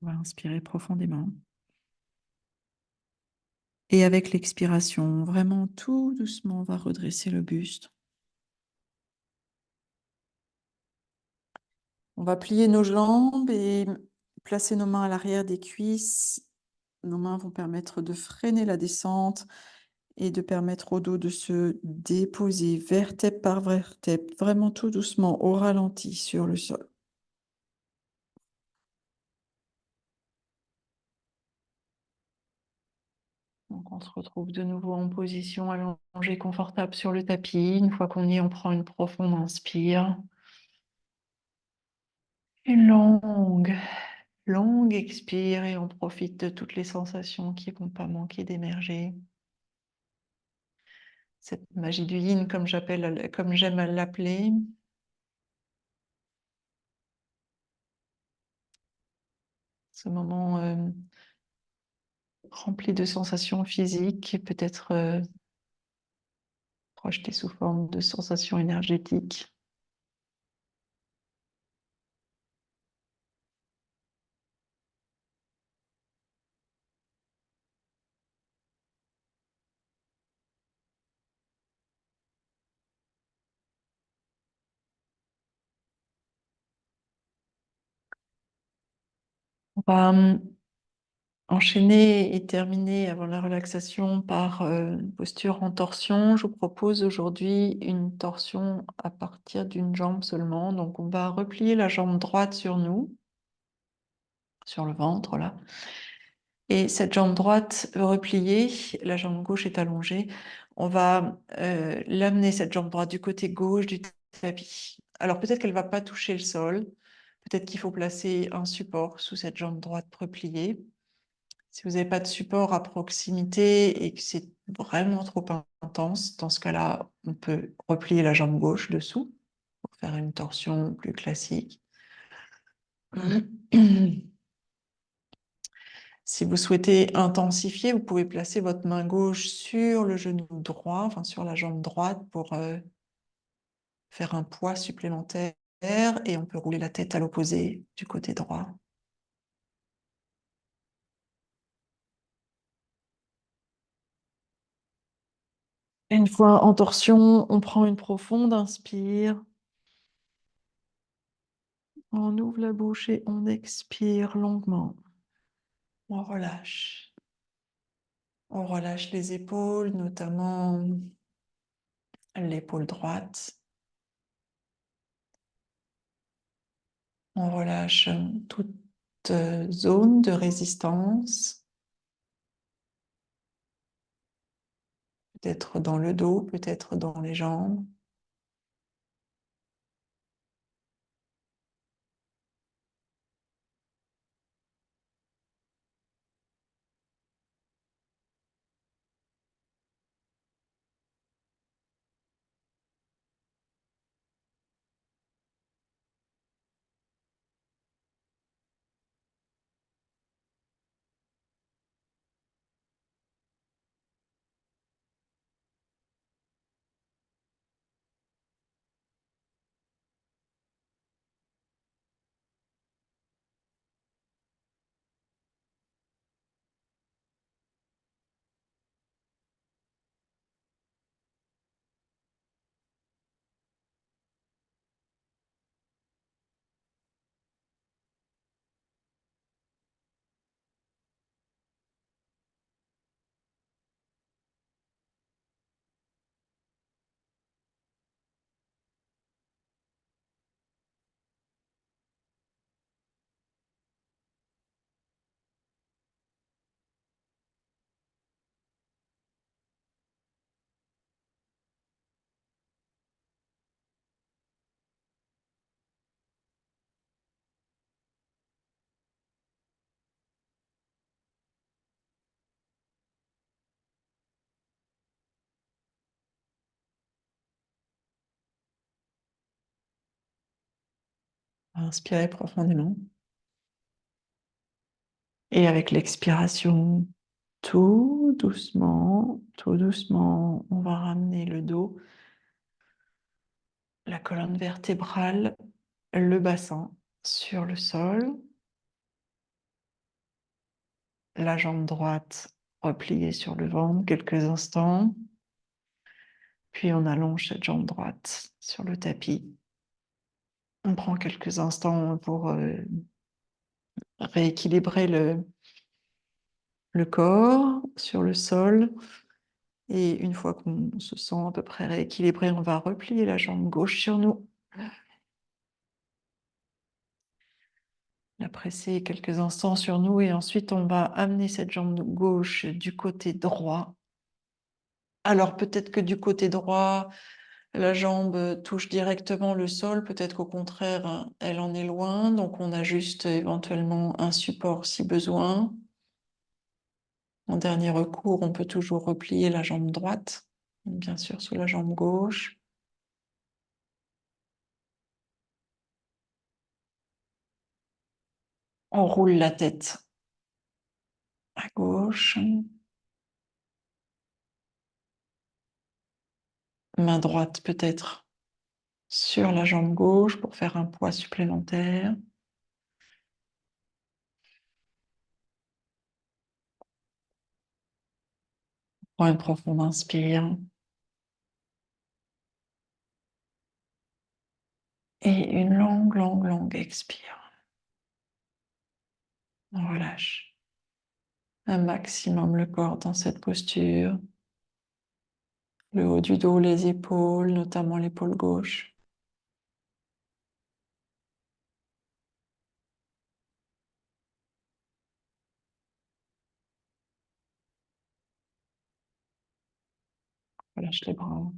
On va inspirer profondément. Et avec l'expiration, vraiment tout doucement, on va redresser le buste. On va plier nos jambes et placer nos mains à l'arrière des cuisses. Nos mains vont permettre de freiner la descente et de permettre au dos de se déposer vertèbre par vertèbre, vraiment tout doucement, au ralenti sur le sol. Donc on se retrouve de nouveau en position allongée confortable sur le tapis. Une fois qu'on y est, on prend une profonde inspire. Une longue expire et on profite de toutes les sensations qui ne vont pas manquer d'émerger. Cette magie du yin, comme j'aime l'appeler. Ce moment rempli de sensations physiques, peut-être projeté sous forme de sensations énergétiques. On va enchaîner et terminer avant la relaxation par une posture en torsion. Je vous propose aujourd'hui une torsion à partir d'une jambe seulement. Donc on va replier la jambe droite sur nous, sur le ventre là. Et cette jambe droite repliée, la jambe gauche est allongée. On va l'amener, cette jambe droite, du côté gauche du tapis. Alors peut-être qu'elle ne va pas toucher le sol. Peut-être qu'il faut placer un support sous cette jambe droite repliée. Si vous n'avez pas de support à proximité et que c'est vraiment trop intense, dans ce cas-là, on peut replier la jambe gauche dessous pour faire une torsion plus classique. Si vous souhaitez intensifier, vous pouvez placer votre main gauche sur le genou droit, enfin sur la jambe droite pour faire un poids supplémentaire et on peut rouler la tête à l'opposé du côté droit. Une fois en torsion, on prend une profonde inspire. On ouvre la bouche et on expire longuement. On relâche. On relâche les épaules, notamment l'épaule droite. On relâche toute zone de résistance, peut-être dans le dos, peut-être dans les jambes. Inspirez profondément. Et avec l'expiration, tout doucement, on va ramener le dos, la colonne vertébrale, le bassin sur le sol. La jambe droite repliée sur le ventre quelques instants. Puis on allonge cette jambe droite sur le tapis. On prend quelques instants pour rééquilibrer le corps sur le sol. Et une fois qu'on se sent à peu près rééquilibré, on va replier la jambe gauche sur nous. La presser quelques instants sur nous et ensuite on va amener cette jambe gauche du côté droit. Alors peut-être que du côté droit, la jambe touche directement le sol, peut-être qu'au contraire, elle en est loin, donc on ajuste éventuellement un support si besoin. En dernier recours, on peut toujours replier la jambe droite, bien sûr sous la jambe gauche. On roule la tête à gauche, main droite peut-être sur la jambe gauche pour faire un poids supplémentaire. Prends une profonde inspire. Et une longue, longue, longue expire. On relâche un maximum le corps dans cette posture. Le haut du dos, les épaules, notamment l'épaule gauche. Relâche les bras.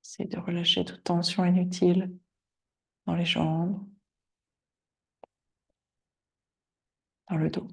Essaye de relâcher toute tension inutile dans les jambes, dans le dos.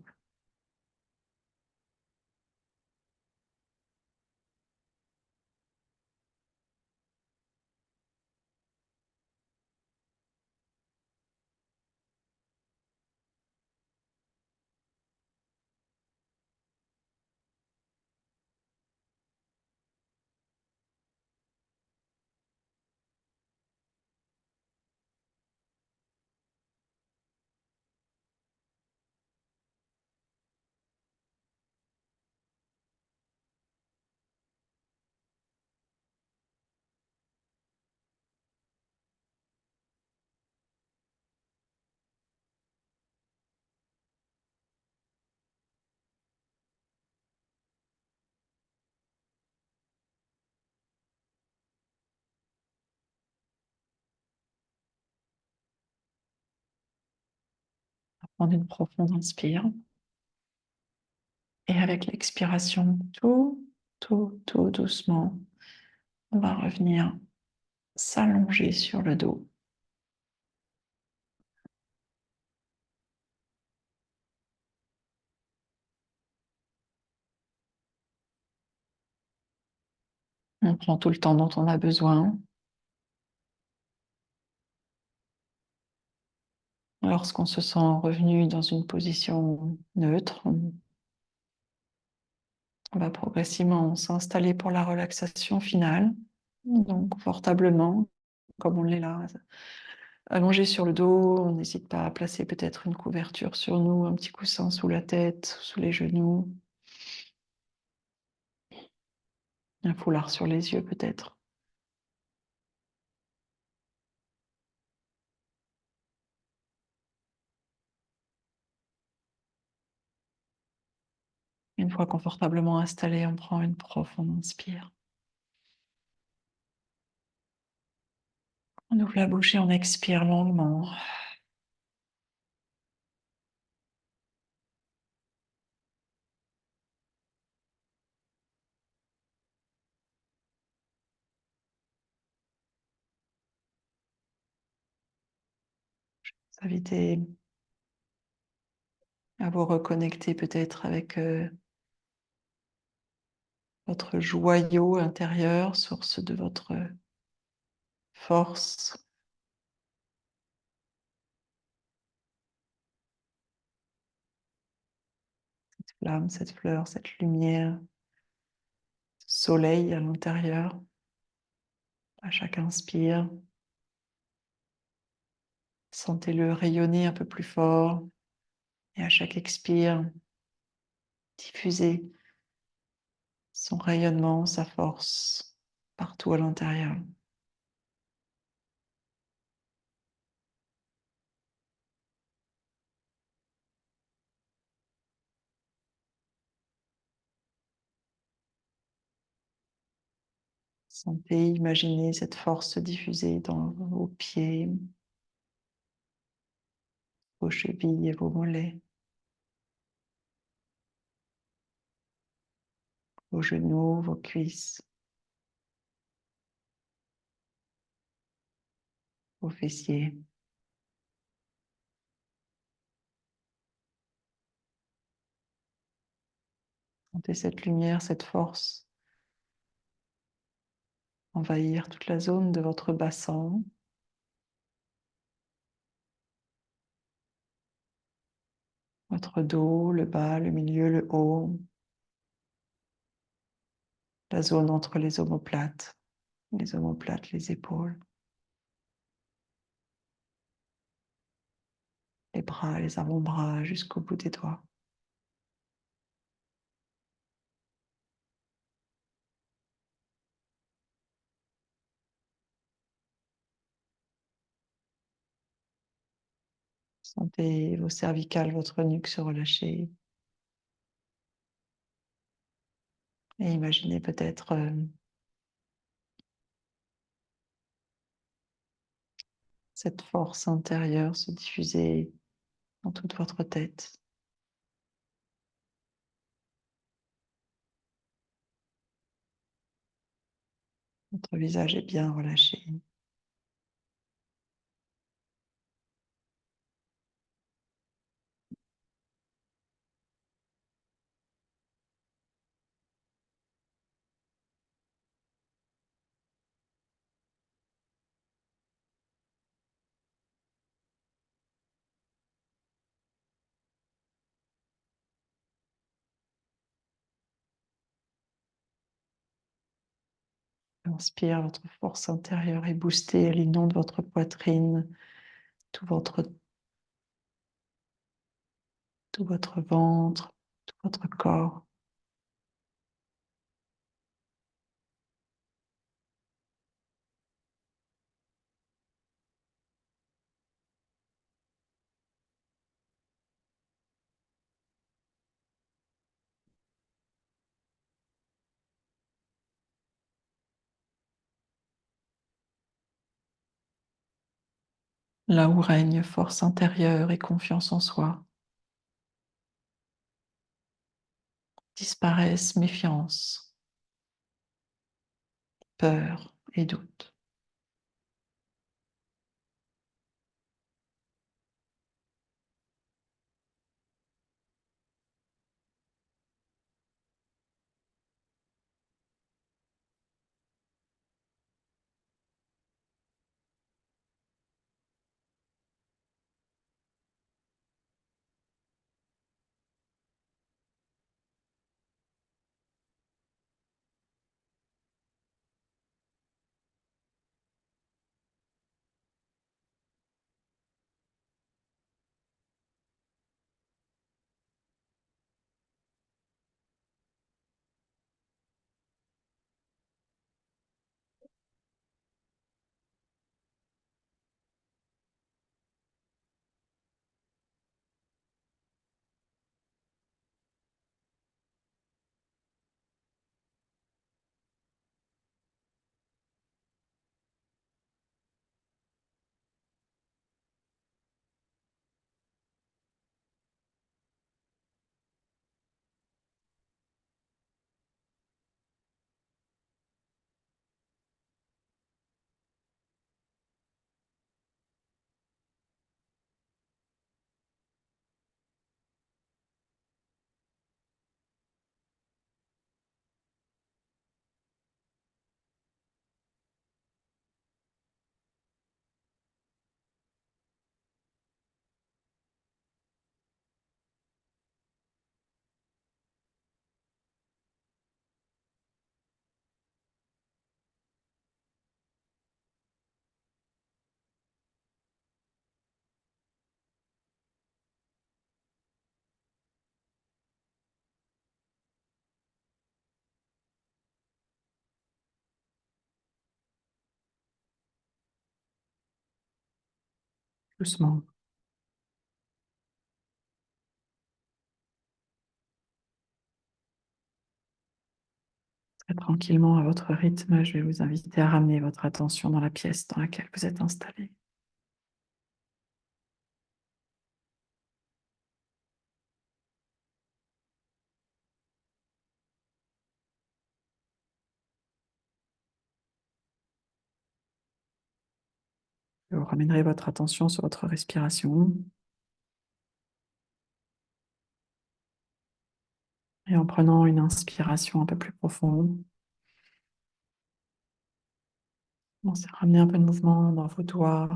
Prendre une profonde inspire. Et avec l'expiration, tout doucement, on va revenir s'allonger sur le dos. On prend tout le temps dont on a besoin. Lorsqu'on se sent revenu dans une position neutre, on va progressivement s'installer pour la relaxation finale. Donc, confortablement, comme on l'est là, allongé sur le dos. On n'hésite pas à placer peut-être une couverture sur nous, un petit coussin sous la tête, sous les genoux, un foulard sur les yeux peut-être. Une fois confortablement installé, on prend une profonde inspire. On ouvre la bouche et on expire longuement. Vous invitez à vous reconnecter peut-être avec votre joyau intérieur, source de votre force, cette flamme, cette fleur, cette lumière, ce soleil à l'intérieur. À chaque inspire, sentez-le rayonner un peu plus fort et à chaque expire, diffusez son rayonnement, sa force partout à l'intérieur. Sentez, imaginez cette force se diffuser dans vos pieds, vos chevilles et vos mollets, vos genoux, vos cuisses, vos fessiers. Sentez cette lumière, cette force envahir toute la zone de votre bassin, votre dos, le bas, le milieu, le haut, la zone entre les omoplates, les épaules, les bras, les avant-bras jusqu'au bout des doigts. Sentez vos cervicales, votre nuque se relâcher. Et imaginez peut-être cette force intérieure se diffuser dans toute votre tête. Votre visage est bien relâché. Inspire, votre force intérieure est boostée, elle inonde votre poitrine, tout votre, tout votre ventre, tout votre corps. Là où règne force intérieure et confiance en soi, disparaissent méfiance, peur et doute. Doucement, très tranquillement, à votre rythme, je vais vous inviter à ramener votre attention dans la pièce dans laquelle vous êtes installé. Vous ramènerez votre attention sur votre respiration. Et en prenant une inspiration un peu plus profonde, commencez à ramener un peu de mouvement dans vos doigts,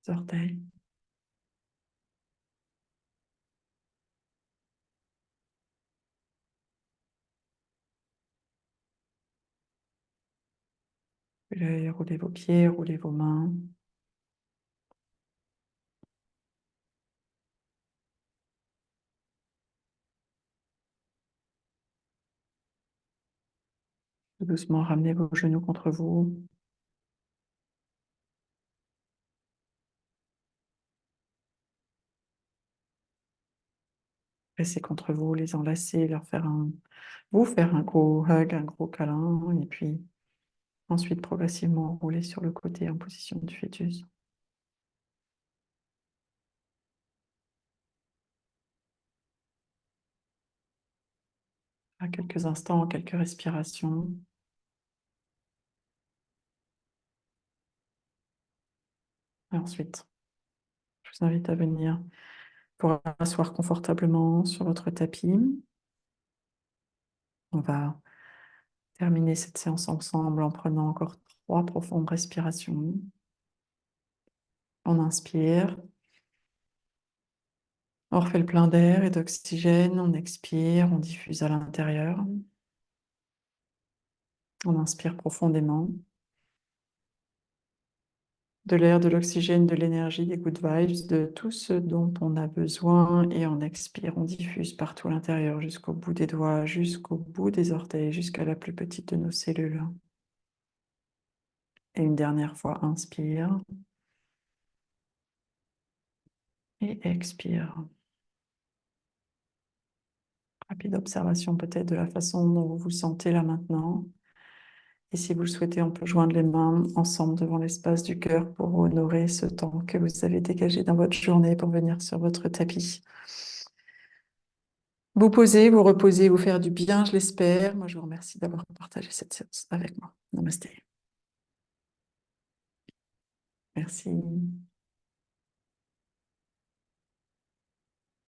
vos orteils. Puis roulez vos pieds, roulez vos mains. Tout doucement, ramenez vos genoux contre vous. Pressez contre vous, les enlacer, vous faire un gros hug, un gros câlin. Et puis ensuite, progressivement, rouler sur le côté en position du fœtus. À quelques instants, quelques respirations. Et ensuite, je vous invite à venir pour asseoir confortablement sur votre tapis. On va terminer cette séance ensemble en prenant encore 3 profondes respirations. On inspire. On refait le plein d'air et d'oxygène. On expire, on diffuse à l'intérieur. On inspire profondément. De l'air, de l'oxygène, de l'énergie, des good vibes, de tout ce dont on a besoin. Et on expire, on diffuse partout à l'intérieur, jusqu'au bout des doigts, jusqu'au bout des orteils, jusqu'à la plus petite de nos cellules. Et une dernière fois, inspire. Et expire. Rapide observation peut-être de la façon dont vous vous sentez là maintenant. Et si vous le souhaitez, on peut joindre les mains ensemble devant l'espace du cœur pour honorer ce temps que vous avez dégagé dans votre journée pour venir sur votre tapis. Vous poser, vous reposer, vous faire du bien, je l'espère. Moi, je vous remercie d'avoir partagé cette séance avec moi. Namasté. Merci.